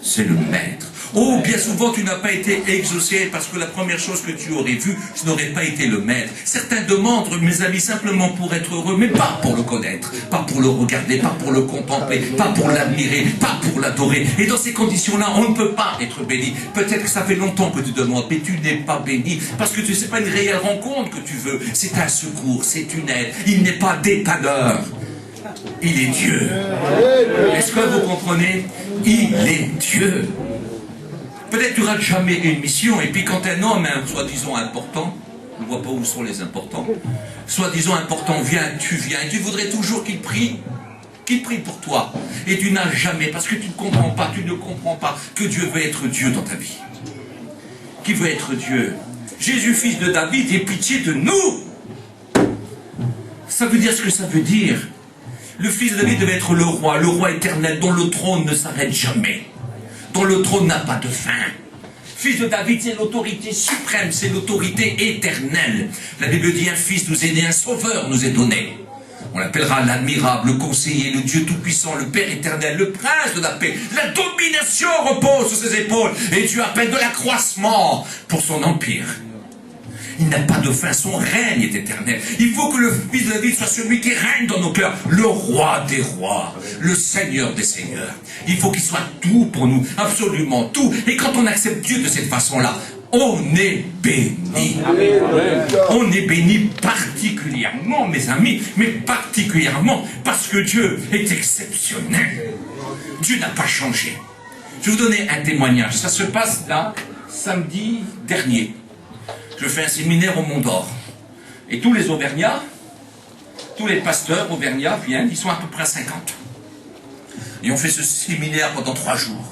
c'est le Maître. Oh, bien souvent, tu n'as pas été exaucé parce que la première chose que tu aurais vue, ce n'aurait pas été le Maître. Certains demandent, mes amis, simplement pour être heureux, mais pas pour le connaître, pas pour le regarder, pas pour le contempler, pas pour l'admirer, pas pour l'adorer. Et dans ces conditions-là, on ne peut pas être béni. Peut-être que ça fait longtemps que tu demandes, mais tu n'es pas béni parce que ce n'est pas une réelle rencontre que tu veux. C'est un secours, c'est une aide. Il n'est pas dépanneur. Il est Dieu. Est-ce que vous comprenez? Il est Dieu. Peut-être tu rates jamais une mission, et puis quand un homme, soi-disant important, on ne voit pas où sont les importants, soi-disant important vient, et tu voudrais toujours qu'il prie pour toi. Et tu n'as jamais, parce que tu ne comprends pas que Dieu veut être Dieu dans ta vie. Qui veut être Dieu? Jésus, fils de David, aie pitié de nous. Ça veut dire ce que ça veut dire. Le fils de David devait être le roi éternel dont le trône ne s'arrête jamais, dont le trône n'a pas de fin. Fils de David, c'est l'autorité suprême, c'est l'autorité éternelle. La Bible dit, un fils nous est né, un sauveur nous est donné. On l'appellera l'admirable, le conseiller, le Dieu tout-puissant, le Père éternel, le prince de la paix. La domination repose sur ses épaules, et Dieu appelle de l'accroissement pour son empire. Il n'a pas de fin, son règne est éternel. Il faut que le fils de David soit celui qui règne dans nos cœurs, le roi des rois, le Seigneur des seigneurs. Il faut qu'il soit tout pour nous, absolument tout. Et quand on accepte Dieu de cette façon-là, on est béni. On est béni particulièrement, mes amis, mais particulièrement parce que Dieu est exceptionnel. Dieu n'a pas changé. Je vais vous donner un témoignage. Ça se passe là, samedi dernier. Je fais un séminaire au Mont d'Or. Et tous les Auvergnats, tous les pasteurs auvergnats viennent, ils sont à peu près 50. Et on fait ce séminaire pendant 3 jours.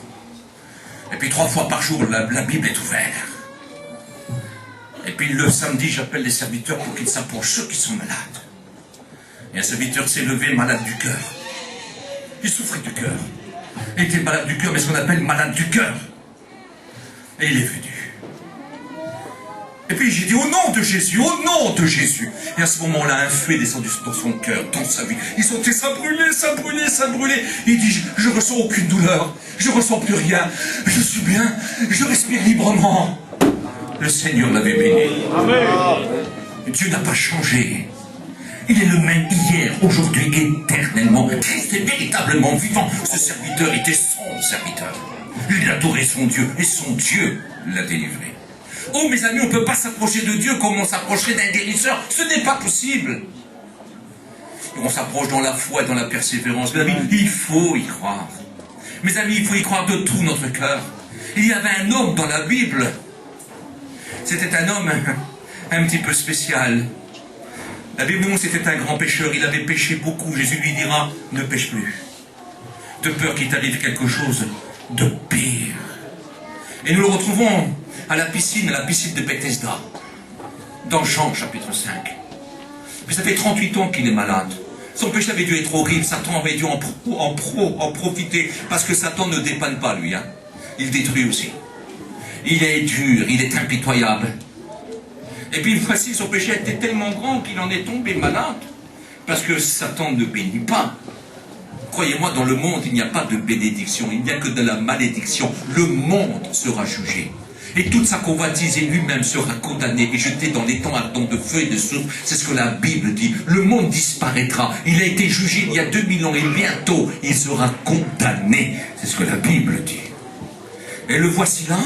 Et puis 3 fois par jour, la Bible est ouverte. Et puis le samedi, j'appelle les serviteurs pour qu'ils s'approchent, ceux qui sont malades. Et un serviteur s'est levé malade du cœur. Il souffrait du cœur. Il était malade du cœur, mais ce qu'on appelle malade du cœur. Et il est venu. Et puis j'ai dit, au nom de Jésus, au nom de Jésus. Et à ce moment-là, un feu est descendu dans son cœur, dans sa vie. Il sentait ça brûler, ça brûler, ça brûler. Il dit, je ressens aucune douleur, je ressens plus rien, je suis bien, je respire librement. Le Seigneur l'avait béni. Amen. Dieu n'a pas changé. Il est le même hier, aujourd'hui, éternellement. Christ est véritablement vivant. Ce serviteur était son serviteur. Il adorait son Dieu, et son Dieu l'a délivré. Oh mes amis, on ne peut pas s'approcher de Dieu comme on s'approcherait d'un guérisseur. Ce n'est pas possible. Et on s'approche dans la foi et dans la persévérance. Mes amis, il faut y croire. Mes amis, il faut y croire de tout notre cœur. Il y avait un homme dans la Bible. C'était un homme un petit peu spécial. La Bible dit c'était un grand pécheur. Il avait péché beaucoup. Jésus lui dira, ne pêche plus. De peur qu'il t'arrive quelque chose de pire. Et nous le retrouvons à la piscine de Bethesda, dans Jean chapitre 5. Mais ça fait 38 ans qu'il est malade. Son péché avait dû être horrible, Satan avait dû en profiter, parce que Satan ne dépanne pas lui, hein. Il détruit aussi. Il est dur, il est impitoyable. Et puis voici, son péché était tellement grand qu'il en est tombé malade, parce que Satan ne bénit pas. Croyez-moi, dans le monde, il n'y a pas de bénédiction, il n'y a que de la malédiction. Le monde sera jugé. Et toute sa convoitise et lui-même sera condamné et jeté dans les temps ardents de feu et de soufre. C'est ce que la Bible dit. Le monde disparaîtra. Il a été jugé il y a 2000 ans et bientôt il sera condamné. C'est ce que la Bible dit. Et le voici là.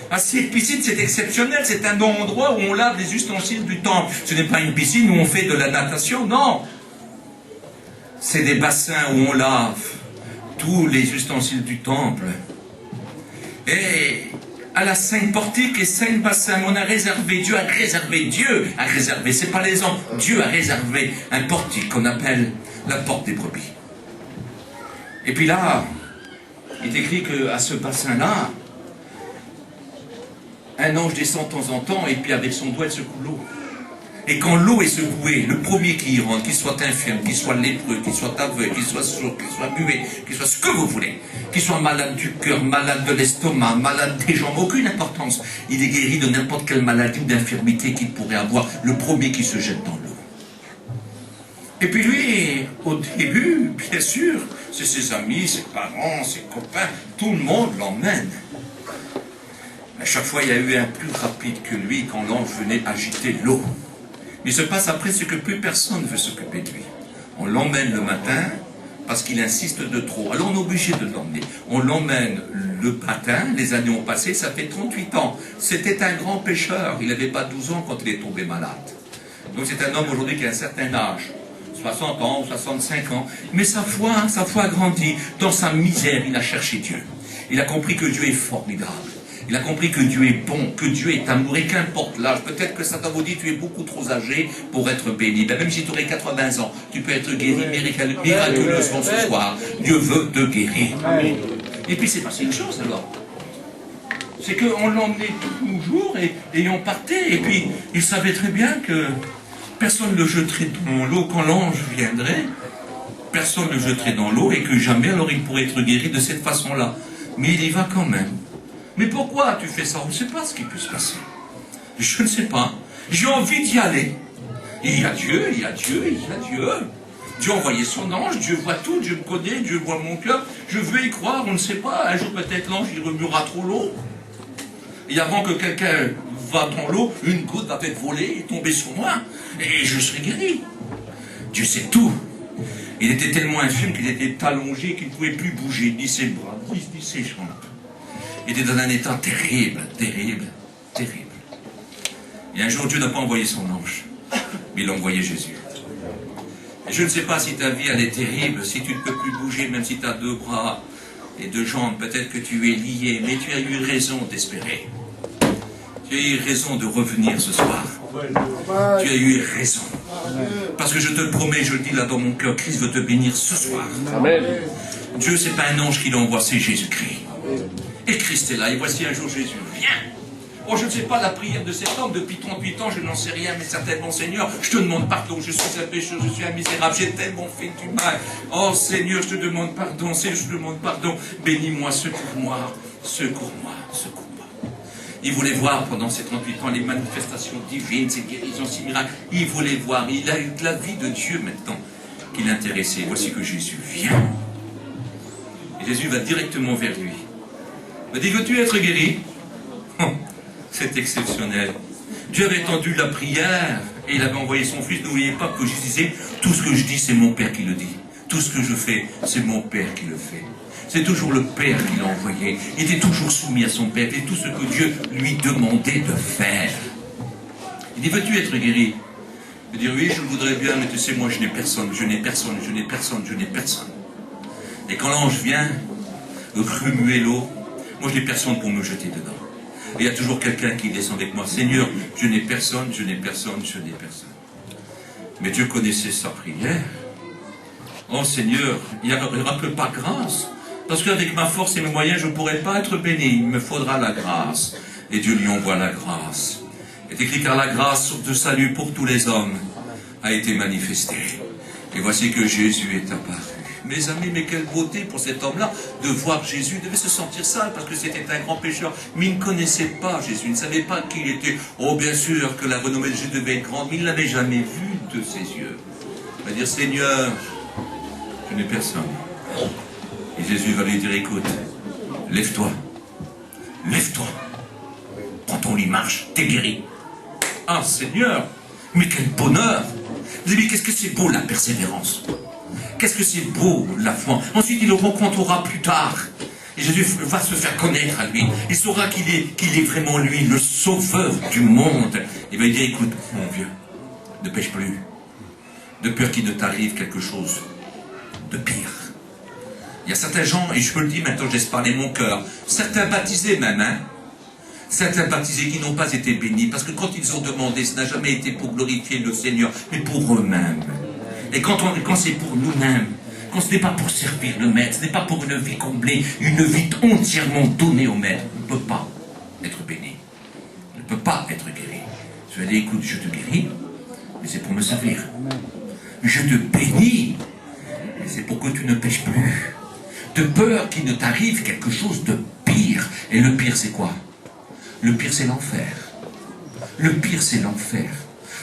Ah, cette piscine, c'est exceptionnel. C'est un endroit où on lave les ustensiles du temple. Ce n'est pas une piscine où on fait de la natation, non. C'est des bassins où on lave tous les ustensiles du temple. Et à la Sainte Portique et Saint Bassin, on a réservé, Dieu a réservé, c'est pas les hommes, Dieu a réservé un portique qu'on appelle la porte des brebis. Et puis là, il est écrit qu'à ce bassin-là, un ange descend de temps en temps et puis avec son doigt il secoue l'eau. Et quand l'eau est secouée, le premier qui y rentre, qu'il soit infirme, qu'il soit lépreux, qu'il soit aveugle, qu'il soit sourd, qu'il soit muet, qu'il soit ce que vous voulez, qu'il soit malade du cœur, malade de l'estomac, malade des jambes, aucune importance. Il est guéri de n'importe quelle maladie ou d'infirmité qu'il pourrait avoir, le premier qui se jette dans l'eau. Et puis lui, au début, bien sûr, c'est ses amis, ses parents, ses copains, tout le monde l'emmène. À chaque fois, il y a eu un plus rapide que lui quand l'ange venait agiter l'eau. Mais il se passe après ce que plus personne ne veut s'occuper de lui. On l'emmène le matin parce qu'il insiste de trop. Alors on est obligé de l'emmener. On l'emmène le matin, les années ont passé, ça fait 38 ans. C'était un grand pécheur, il n'avait pas 12 ans quand il est tombé malade. Donc c'est un homme aujourd'hui qui a un certain âge, 60 ans ou 65 ans. Mais sa foi a grandi. Dans sa misère, il a cherché Dieu. Il a compris que Dieu est formidable. Il a compris que Dieu est bon, que Dieu est amour, et qu'importe l'âge. Peut-être que Satan vous dit tu es beaucoup trop âgé pour être béni. Ben, même si tu aurais 80 ans, tu peux être guéri miraculeusement ce soir. Dieu veut te guérir. Et puis c'est passé une chose alors. C'est qu'on l'emmenait toujours et on partait. Et puis il savait très bien que personne ne le jetterait dans l'eau quand l'ange viendrait. Personne ne le jetterait dans l'eau et que jamais alors il pourrait être guéri de cette façon-là. Mais il y va quand même. Mais pourquoi tu fais ça? On ne sait pas ce qui peut se passer. Je ne sais pas. J'ai envie d'y aller. Il y a Dieu, il y a Dieu, il y a Dieu. Dieu a envoyé son ange, Dieu voit tout, Dieu me connaît, Dieu voit mon cœur. Je veux y croire, on ne sait pas. Un jour peut-être l'ange il remuera trop l'eau. Et avant que quelqu'un va dans l'eau, une goutte va peut-être voler et tomber sur moi. Et je serai guéri. Dieu sait tout. Il était tellement infirme qu'il était allongé qu'il ne pouvait plus bouger, ni ses bras, ni ses jambes. Il était dans un état terrible, terrible, terrible. Et un jour, Dieu n'a pas envoyé son ange, mais il a envoyé Jésus. Et je ne sais pas si ta vie, elle est terrible, si tu ne peux plus bouger, même si tu as 2 bras et 2 jambes, peut-être que tu es lié, mais tu as eu raison d'espérer. Tu as eu raison de revenir ce soir. Tu as eu raison. Parce que je te le promets, je le dis là dans mon cœur, Christ veut te bénir ce soir. Amen. Dieu, c'est pas un ange qui l'envoie, c'est Jésus-Christ. Et Christ est là, et voici un jour Jésus. Viens! Oh, je ne sais pas la prière de cet homme, depuis 38 ans, je n'en sais rien, mais certainement, Seigneur, je te demande pardon, je suis un pécheur, je suis un misérable, j'ai tellement fait du mal. Oh, Seigneur, je te demande pardon, Seigneur, je te demande pardon. Bénis-moi, secours-moi, secours-moi, secours-moi. Il voulait voir pendant ces 38 ans les manifestations divines, ces guérisons, ces miracles. Il voulait voir, il a eu de la vie de Dieu maintenant qui l'intéressait. Voici que Jésus vient. Et Jésus va directement vers lui. Il me dit, veux-tu être guéri? C'est exceptionnel. Dieu avait entendu la prière et il avait envoyé son fils. N'oubliez pas que je disais, tout ce que je dis, c'est mon Père qui le dit. Tout ce que je fais, c'est mon Père qui le fait. C'est toujours le Père qui l'a envoyé. Il était toujours soumis à son Père. Et tout ce que Dieu lui demandait de faire. Il dit, veux-tu être guéri? Il dit, oui, je le voudrais bien, mais tu sais, moi, je n'ai personne, je n'ai personne, je n'ai personne, je n'ai personne. Et quand l'ange vient, remuer l'eau, moi, je n'ai personne pour me jeter dedans. Et il y a toujours quelqu'un qui descend avec moi. Seigneur, je n'ai personne, je n'ai personne, je n'ai personne. Mais Dieu connaissait sa prière. Oh Seigneur, il n'y aura que pas grâce. Parce qu'avec ma force et mes moyens, je ne pourrai pas être béni. Il me faudra la grâce. Et Dieu lui envoie la grâce. Il est écrit, car la grâce de salut pour tous les hommes a été manifestée. Et voici que Jésus est apparu. Mes amis, mais quelle beauté pour cet homme-là de voir Jésus. Il devait se sentir sale parce que c'était un grand pécheur. Mais il ne connaissait pas Jésus, il ne savait pas qui il était. Oh, bien sûr que la renommée de Jésus devait être grande, mais il ne l'avait jamais vu de ses yeux. Il va dire, Seigneur, je n'ai personne. Et Jésus va lui dire, écoute, lève-toi, lève-toi, quand on y marche, t'es guéri. Ah Seigneur, mais quel bonheur! Vous avez dit, qu'est-ce que c'est beau la persévérance. Qu'est-ce que c'est beau la foi. Ensuite, il le rencontrera plus tard. Et Jésus va se faire connaître à lui. Il saura qu'il est vraiment lui, le sauveur du monde. Il va lui dire, écoute, mon vieux, ne pêche plus. De peur qu'il ne t'arrive quelque chose de pire. Il y a certains gens, et je peux le dire maintenant, je laisse parler mon cœur, certains baptisés même, hein, certains baptisés qui n'ont pas été bénis, parce que quand ils ont demandé, ce n'a jamais été pour glorifier le Seigneur, mais pour eux-mêmes. Et quand c'est pour nous-mêmes, quand ce n'est pas pour servir le Maître, ce n'est pas pour une vie comblée, une vie entièrement donnée au Maître, on ne peut pas être béni. On ne peut pas être guéri. Je vais dire, écoute, je te guéris, mais c'est pour me servir. Je te bénis, mais c'est pour que tu ne pêches plus. De peur qu'il ne t'arrive quelque chose de pire. Et le pire, c'est quoi? Le pire, c'est l'enfer. Le pire, c'est l'enfer.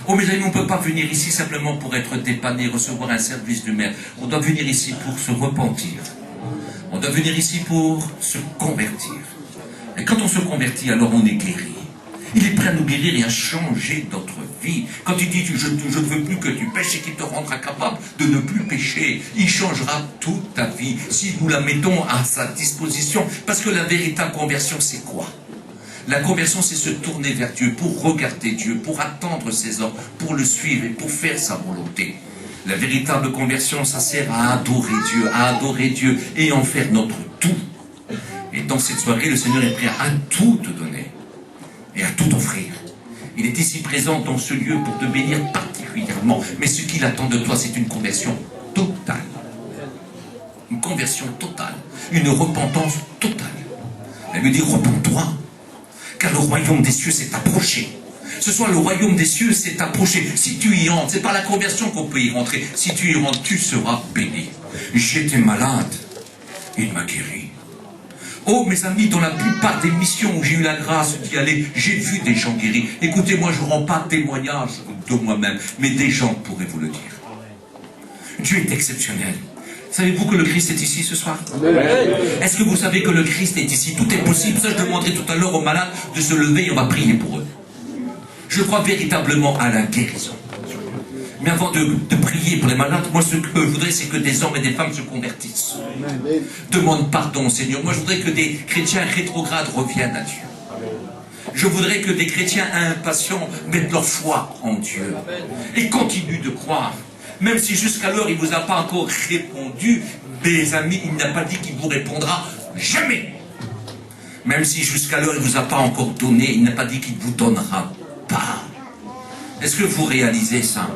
Oh mes amis, on ne peut pas venir ici simplement pour être dépanné, recevoir un service du Maître. On doit venir ici pour se repentir. On doit venir ici pour se convertir. Et quand on se convertit, alors on est guéri. Il est prêt à nous guérir et à changer notre vie. Quand il dit je ne veux plus que tu pêches, et qu'il te rendra capable de ne plus pécher. Il changera toute ta vie si nous la mettons à sa disposition. Parce que la véritable conversion, c'est quoi? La conversion, c'est se tourner vers Dieu, pour regarder Dieu, pour attendre ses ordres, pour le suivre et pour faire sa volonté. La véritable conversion, ça sert à adorer Dieu et en faire notre tout. Et dans cette soirée, le Seigneur est prêt à tout te donner et à tout offrir. Il est ici présent dans ce lieu pour te bénir particulièrement. Mais ce qu'il attend de toi, c'est une conversion totale. Une conversion totale. Une repentance totale. Elle me dit, repens-toi. Car le royaume des cieux s'est approché. Ce soir, le royaume des cieux s'est approché. Si tu y entres, c'est par la conversion qu'on peut y rentrer. Si tu y rentres, tu seras béni. J'étais malade. Il m'a guéri. Oh, mes amis, dans la plupart des missions où j'ai eu la grâce d'y aller, j'ai vu des gens guéris. Écoutez-moi, je ne rends pas témoignage de moi-même, mais des gens pourraient vous le dire. Dieu est exceptionnel. Savez-vous que le Christ est ici ce soir? Est-ce que vous savez que le Christ est ici? Tout est possible. Ça, je demanderai tout à l'heure aux malades de se lever et on va prier pour eux. Je crois véritablement à la guérison. Mais avant de prier pour les malades, moi ce que je voudrais, c'est que des hommes et des femmes se convertissent. Demande pardon, Seigneur. Moi je voudrais que des chrétiens rétrogrades reviennent à Dieu. Je voudrais que des chrétiens impatients mettent leur foi en Dieu. Et continuent de croire. Même si jusqu'alors il ne vous a pas encore répondu, mes amis, il n'a pas dit qu'il vous répondra jamais. Même si jusqu'alors il ne vous a pas encore donné, il n'a pas dit qu'il ne vous donnera pas. Est-ce que vous réalisez ça?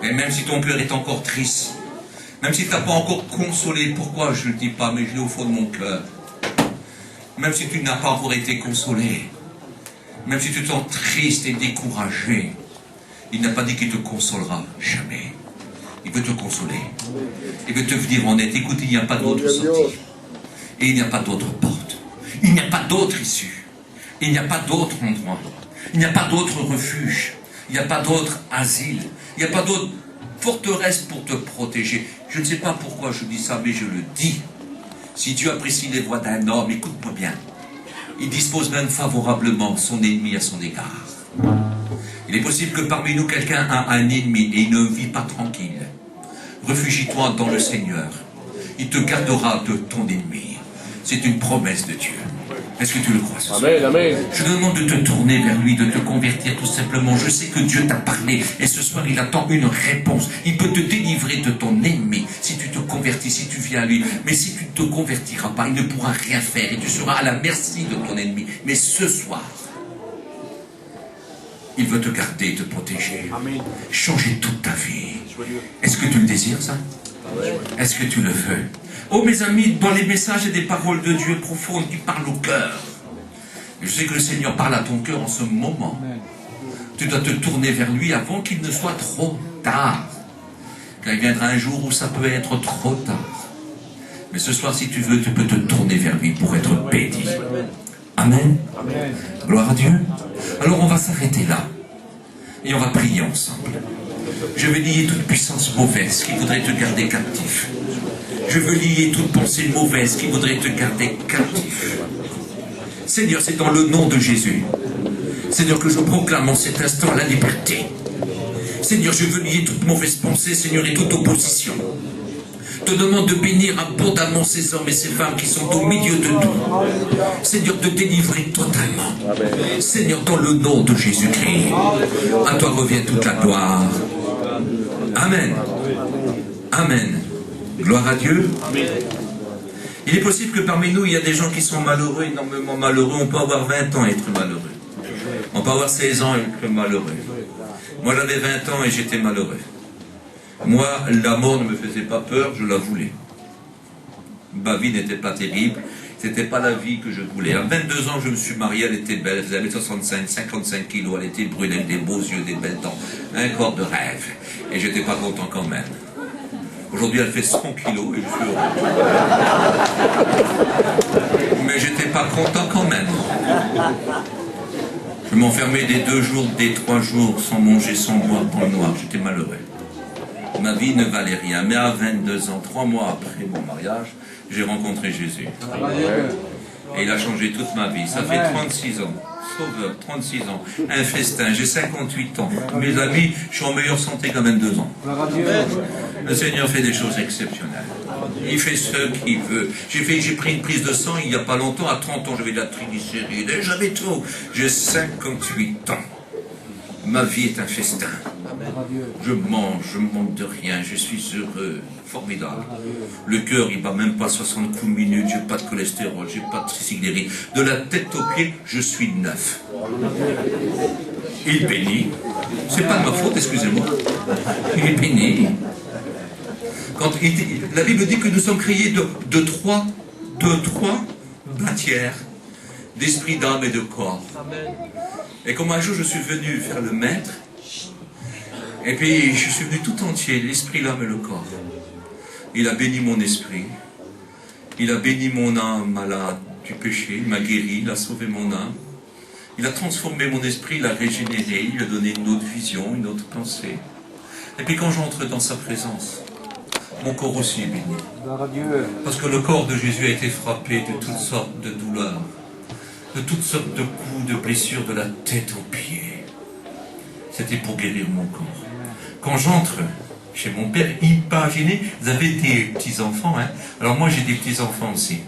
Et même si ton cœur est encore triste, même si tu n'as pas encore consolé, pourquoi je ne le dis pas, mais je l'ai au fond de mon cœur. Même si tu n'as pas encore été consolé, même si tu te sens triste et découragé, il n'a pas dit qu'il te consolera jamais. Il veut te consoler. Il veut te venir en aide. Écoute, il n'y a pas d'autre sortie. Et il n'y a pas d'autre porte. Il n'y a pas d'autre issue. Il n'y a pas d'autre endroit. Il n'y a pas d'autre refuge. Il n'y a pas d'autre asile. Il n'y a pas d'autre forteresse pour te protéger. Je ne sais pas pourquoi je dis ça, mais je le dis. Si Dieu apprécie les voies d'un homme, écoute-moi bien. Il dispose même favorablement son ennemi à son égard. Il est possible que parmi nous, quelqu'un a un ennemi et il ne vit pas tranquille. Réfugie-toi dans le Seigneur. Il te gardera de ton ennemi. C'est une promesse de Dieu. Est-ce que tu le crois ce soir? Amen, amen. Je te demande de te tourner vers lui, de te convertir tout simplement. Je sais que Dieu t'a parlé et ce soir il attend une réponse. Il peut te délivrer de ton ennemi si tu te convertis, si tu viens à lui. Mais si tu ne te convertiras pas, il ne pourra rien faire et tu seras à la merci de ton ennemi. Mais ce soir, il veut te garder, te protéger, changer toute ta vie. Est-ce que tu le désires ça? Est-ce que tu le veux? Oh mes amis, dans les messages et des paroles de Dieu profondes qui parlent au cœur. Je sais que le Seigneur parle à ton cœur en ce moment. Tu dois te tourner vers lui avant qu'il ne soit trop tard. Car il viendra un jour où ça peut être trop tard. Mais ce soir, si tu veux, tu peux te tourner vers lui pour être béni. Amen. Amen. Gloire à Dieu. Alors on va s'arrêter là. Et on va prier ensemble. Je vais lier toute puissance mauvaise qui voudrait te garder captif. Je veux lier toute pensée mauvaise qui voudrait te garder captif. Seigneur, c'est dans le nom de Jésus Seigneur, que je proclame en cet instant la liberté. Seigneur, je veux nier toute mauvaise pensée, Seigneur, et toute opposition. Te demande de bénir abondamment ces hommes et ces femmes qui sont au milieu de nous. Seigneur, de délivrer totalement. Seigneur, dans le nom de Jésus-Christ, à toi revient toute la gloire. Amen. Amen. Gloire à Dieu. Il est possible que parmi nous, il y a des gens qui sont malheureux, énormément malheureux. On peut avoir 20 ans et être malheureux. On peut avoir 16 ans et être malheureux. Moi, j'avais 20 ans et j'étais malheureux. Moi, la mort ne me faisait pas peur, je la voulais. Ma vie n'était pas terrible, c'était pas la vie que je voulais. À 22 ans, je me suis marié, elle était belle, elle avait 65, 55 kilos, elle était brune, avec des beaux yeux, des belles dents, un corps de rêve. Et j'étais pas content quand même. Aujourd'hui, elle fait 100 kilos et je suis heureux. Mais j'étais pas content quand même. Je m'enfermais des 2 jours, des 3 jours, sans manger, sans boire, dans le noir. J'étais malheureux. Ma vie ne valait rien. Mais à 22 ans, 3 mois après mon mariage, j'ai rencontré Jésus. Et il a changé toute ma vie. Ça fait 36 ans. Sauveur, 36 ans. Un festin. J'ai 58 ans. Mes amis, je suis en meilleure santé quand même 2 ans. Le Seigneur fait des choses exceptionnelles. Il fait ce qu'il veut. J'ai pris une prise de sang il n'y a pas longtemps. À 30 ans, j'avais de la triglycéride. J'avais tout. J'ai 58 ans. Ma vie est un festin. Je mange, je ne manque de rien, je suis heureux, formidable. Le cœur, il ne bat même pas 60 coups minutes, je n'ai pas de cholestérol, je n'ai pas de triglycérides. De la tête aux pieds, je suis neuf. Il bénit. C'est pas de ma faute, excusez-moi. Il bénit. La Bible dit que nous sommes créés de trois matières, d'esprit, d'âme et de corps. Et comme un jour je suis venu faire le maître, et puis je suis venu tout entier, l'esprit, l'âme et le corps. Il a béni mon esprit, il a béni mon âme malade du péché, il m'a guéri, il a sauvé mon âme, il a transformé mon esprit, il a régénéré, il a donné une autre vision, une autre pensée. Et puis quand j'entre dans sa présence, mon corps aussi est béni. Parce que le corps de Jésus a été frappé de toutes sortes de douleurs, de toutes sortes de coups, de blessures de la tête aux pieds. C'était pour guérir mon corps. Quand j'entre chez mon père, imaginez, vous avez des petits-enfants, hein? Alors moi j'ai des petits-enfants aussi.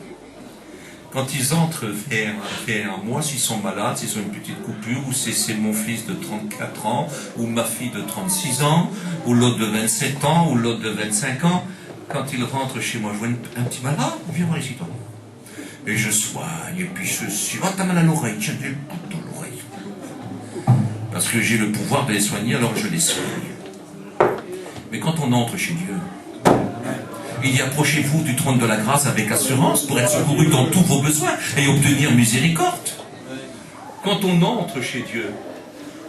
Quand ils entrent vers moi, s'ils sont malades, s'ils ont une petite coupure, ou c'est mon fils de 34 ans, ou ma fille de 36 ans, ou l'autre de 27 ans, ou l'autre de 25 ans, quand ils rentrent chez moi, je vois un petit malade, viens voir ici toi. Et je soigne, et puis je suis, oh t'as mal à l'oreille, tiens, j'ai pas dans l'oreille. Parce que j'ai le pouvoir de les soigner, alors je les soigne. Mais quand on entre chez Dieu, il dit approchez-vous du trône de la grâce avec assurance pour être secouru dans tous vos besoins et obtenir miséricorde. Quand on entre chez Dieu,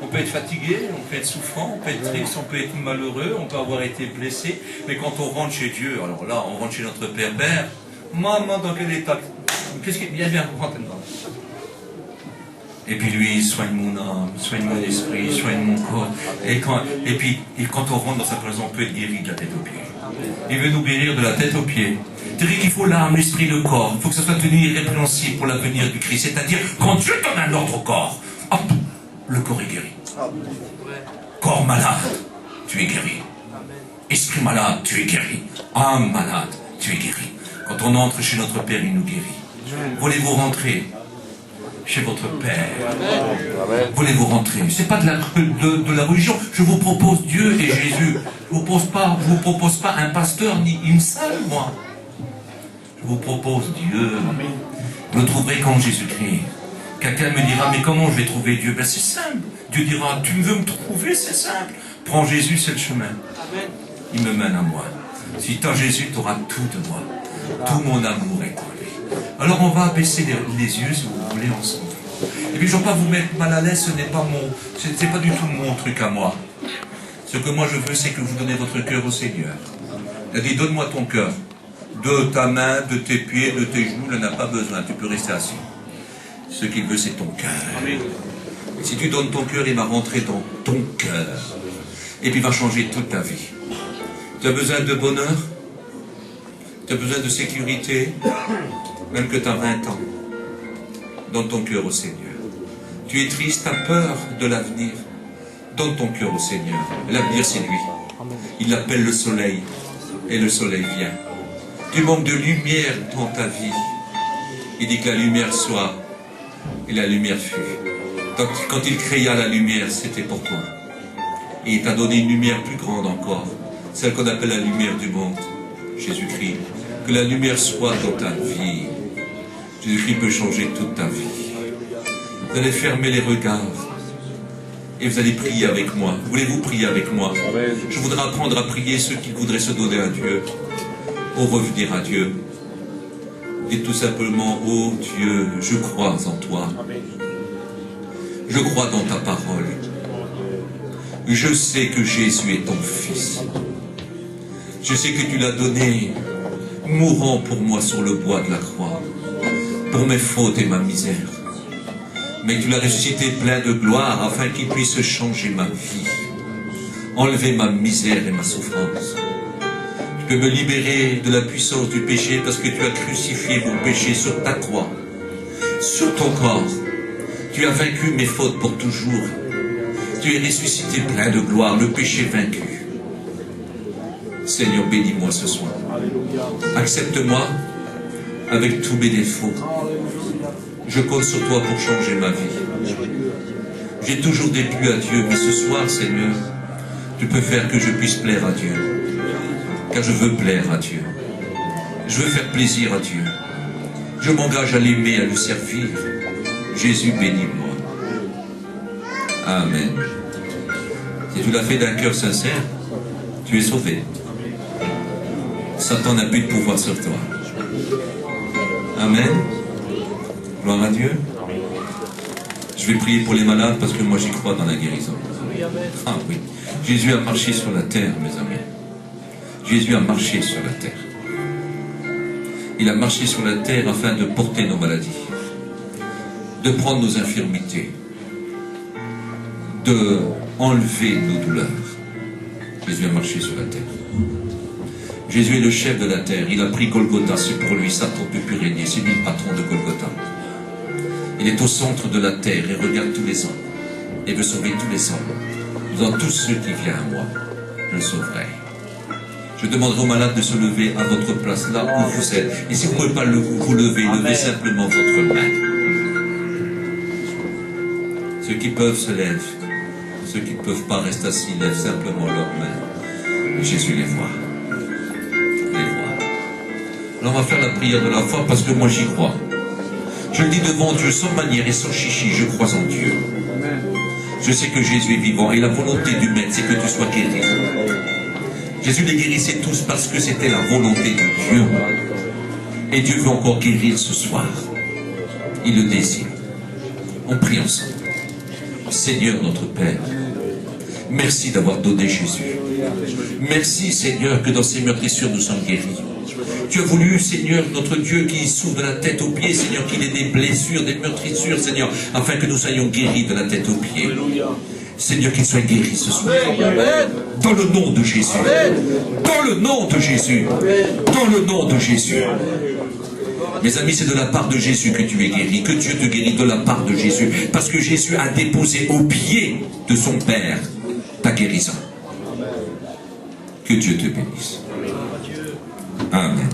on peut être fatigué, on peut être souffrant, on peut être triste, on peut être malheureux, on peut avoir été blessé, mais quand on rentre chez Dieu, alors là, on rentre chez notre Père, Père, maman, dans quel état? Qu'est-ce qui vient, rentre dedans. Et puis lui, il soigne mon âme, soigne mon esprit, il soigne mon corps. Et quand on rentre dans sa présence, on peut être guéri de la tête aux pieds. Il veut nous guérir de la tête aux pieds. C'est-à-dire qu'il faut l'âme, l'esprit, le corps. Il faut que ça soit tenu irrépréhensible pour l'avenir du Christ. C'est-à-dire, quand Dieu donne un ordre au corps, hop, le corps est guéri. Corps malade, tu es guéri. Esprit malade, tu es guéri. Âme malade, tu es guéri. Quand on entre chez notre Père, il nous guérit. Voulez-vous rentrer chez votre Père? Voulez-vous rentrer? C'est pas de la religion. Je vous propose Dieu et Jésus. Je vous propose pas un pasteur ni une salle, moi. Je vous propose Dieu. Vous le trouverez comme Jésus-Christ. Quelqu'un me dira, mais comment je vais trouver Dieu? Ben c'est simple. Dieu dira, tu veux me trouver? C'est simple. Prends Jésus, c'est le chemin. Il me mène à moi. Si tu as Jésus, tu auras tout de moi. Tout mon amour est en lui. Alors on va baisser les yeux, si vous voulez, ensemble. Et puis je ne vais pas vous mettre mal à l'aise, ce n'est pas du tout mon truc à moi. Ce que moi je veux, c'est que vous donnez votre cœur au Seigneur. Il a dit, donne-moi ton cœur. De ta main, de tes pieds, de tes genoux, il n'en a pas besoin, tu peux rester assis. Ce qu'il veut, c'est ton cœur. Et si tu donnes ton cœur, il va rentrer dans ton cœur. Et puis il va changer toute ta vie. Tu as besoin de bonheur? Tu as besoin de sécurité? Même que tu as 20 ans. Donne ton cœur au Seigneur. Tu es triste, tu as peur de l'avenir. Donne ton cœur au Seigneur. L'avenir, c'est lui. Il appelle le soleil et le soleil vient. Tu manques de lumière dans ta vie. Il dit que la lumière soit et la lumière fut. Quand il créa la lumière, c'était pour toi. Et il t'a donné une lumière plus grande encore, celle qu'on appelle la lumière du monde, Jésus-Christ. Que la lumière soit dans ta vie. Jésus-Christ peut changer toute ta vie. Vous allez fermer les regards et vous allez prier avec moi. Voulez-vous prier avec moi? Je voudrais apprendre à prier ceux qui voudraient se donner à Dieu, au revenir à Dieu. Dites tout simplement, oh Dieu, je crois en toi. Je crois dans ta parole. Je sais que Jésus est ton Fils. Je sais que tu l'as donné, mourant pour moi sur le bois de la croix, pour mes fautes et ma misère. Mais tu l'as ressuscité plein de gloire, afin qu'il puisse changer ma vie, enlever ma misère et ma souffrance. Tu peux me libérer de la puissance du péché, parce que tu as crucifié mon péché sur ta croix, sur ton corps. Tu as vaincu mes fautes pour toujours. Tu es ressuscité plein de gloire, le péché vaincu. Seigneur, bénis-moi ce soir. Accepte-moi avec tous mes défauts. Je compte sur toi pour changer ma vie. J'ai toujours déplu à Dieu, mais ce soir, Seigneur, tu peux faire que je puisse plaire à Dieu. Car je veux plaire à Dieu. Je veux faire plaisir à Dieu. Je m'engage à l'aimer, à le servir. Jésus, bénis-moi. Amen. Si tu l'as fait d'un cœur sincère, tu es sauvé. Satan n'a plus de pouvoir sur toi. Amen. Gloire à Dieu. Je vais prier pour les malades parce que moi j'y crois dans la guérison. Ah oui. Jésus a marché sur la terre, mes amis. Jésus a marché sur la terre. Il a marché sur la terre afin de porter nos maladies, de prendre nos infirmités, de enlever nos douleurs. Jésus a marché sur la terre. Jésus est le chef de la terre. Il a pris Golgotha, c'est pour lui. Satan ne peut plus régner. C'est lui le patron de Golgotha. Il est au centre de la terre et regarde tous les hommes et veut sauver tous les hommes. Dans tous ceux qui viennent à moi, je le sauverai. Je demanderai aux malades de se lever à votre place, là où vous êtes. Et si vous ne pouvez pas vous lever, levez simplement votre main. Ceux qui peuvent se lèvent. Ceux qui ne peuvent pas rester assis, lèvent simplement leurs mains. Et Jésus les voit. Alors on va faire la prière de la foi parce que moi j'y crois. Je le dis devant Dieu sans manière et sans chichi, je crois en Dieu. Je sais que Jésus est vivant et la volonté du Maître c'est que tu sois guéri. Jésus les guérissait tous parce que c'était la volonté de Dieu. Et Dieu veut encore guérir ce soir. Il le désire. On prie ensemble. Seigneur notre Père, merci d'avoir donné Jésus. Merci Seigneur que dans ces meurtrissures nous sommes guéris. Tu as voulu, Seigneur, notre Dieu qui souffre de la tête aux pieds, Seigneur, qu'il ait des blessures, des meurtrissures, Seigneur, afin que nous soyons guéris de la tête aux pieds. Seigneur, qu'il soit guéri ce soir. Dans le nom de Jésus. Dans le nom de Jésus. Dans le nom de Jésus. Mes amis, c'est de la part de Jésus que tu es guéri, que Dieu te guérit de la part de Jésus. Parce que Jésus a déposé au pied de son Père ta guérison. Que Dieu te bénisse. Amen.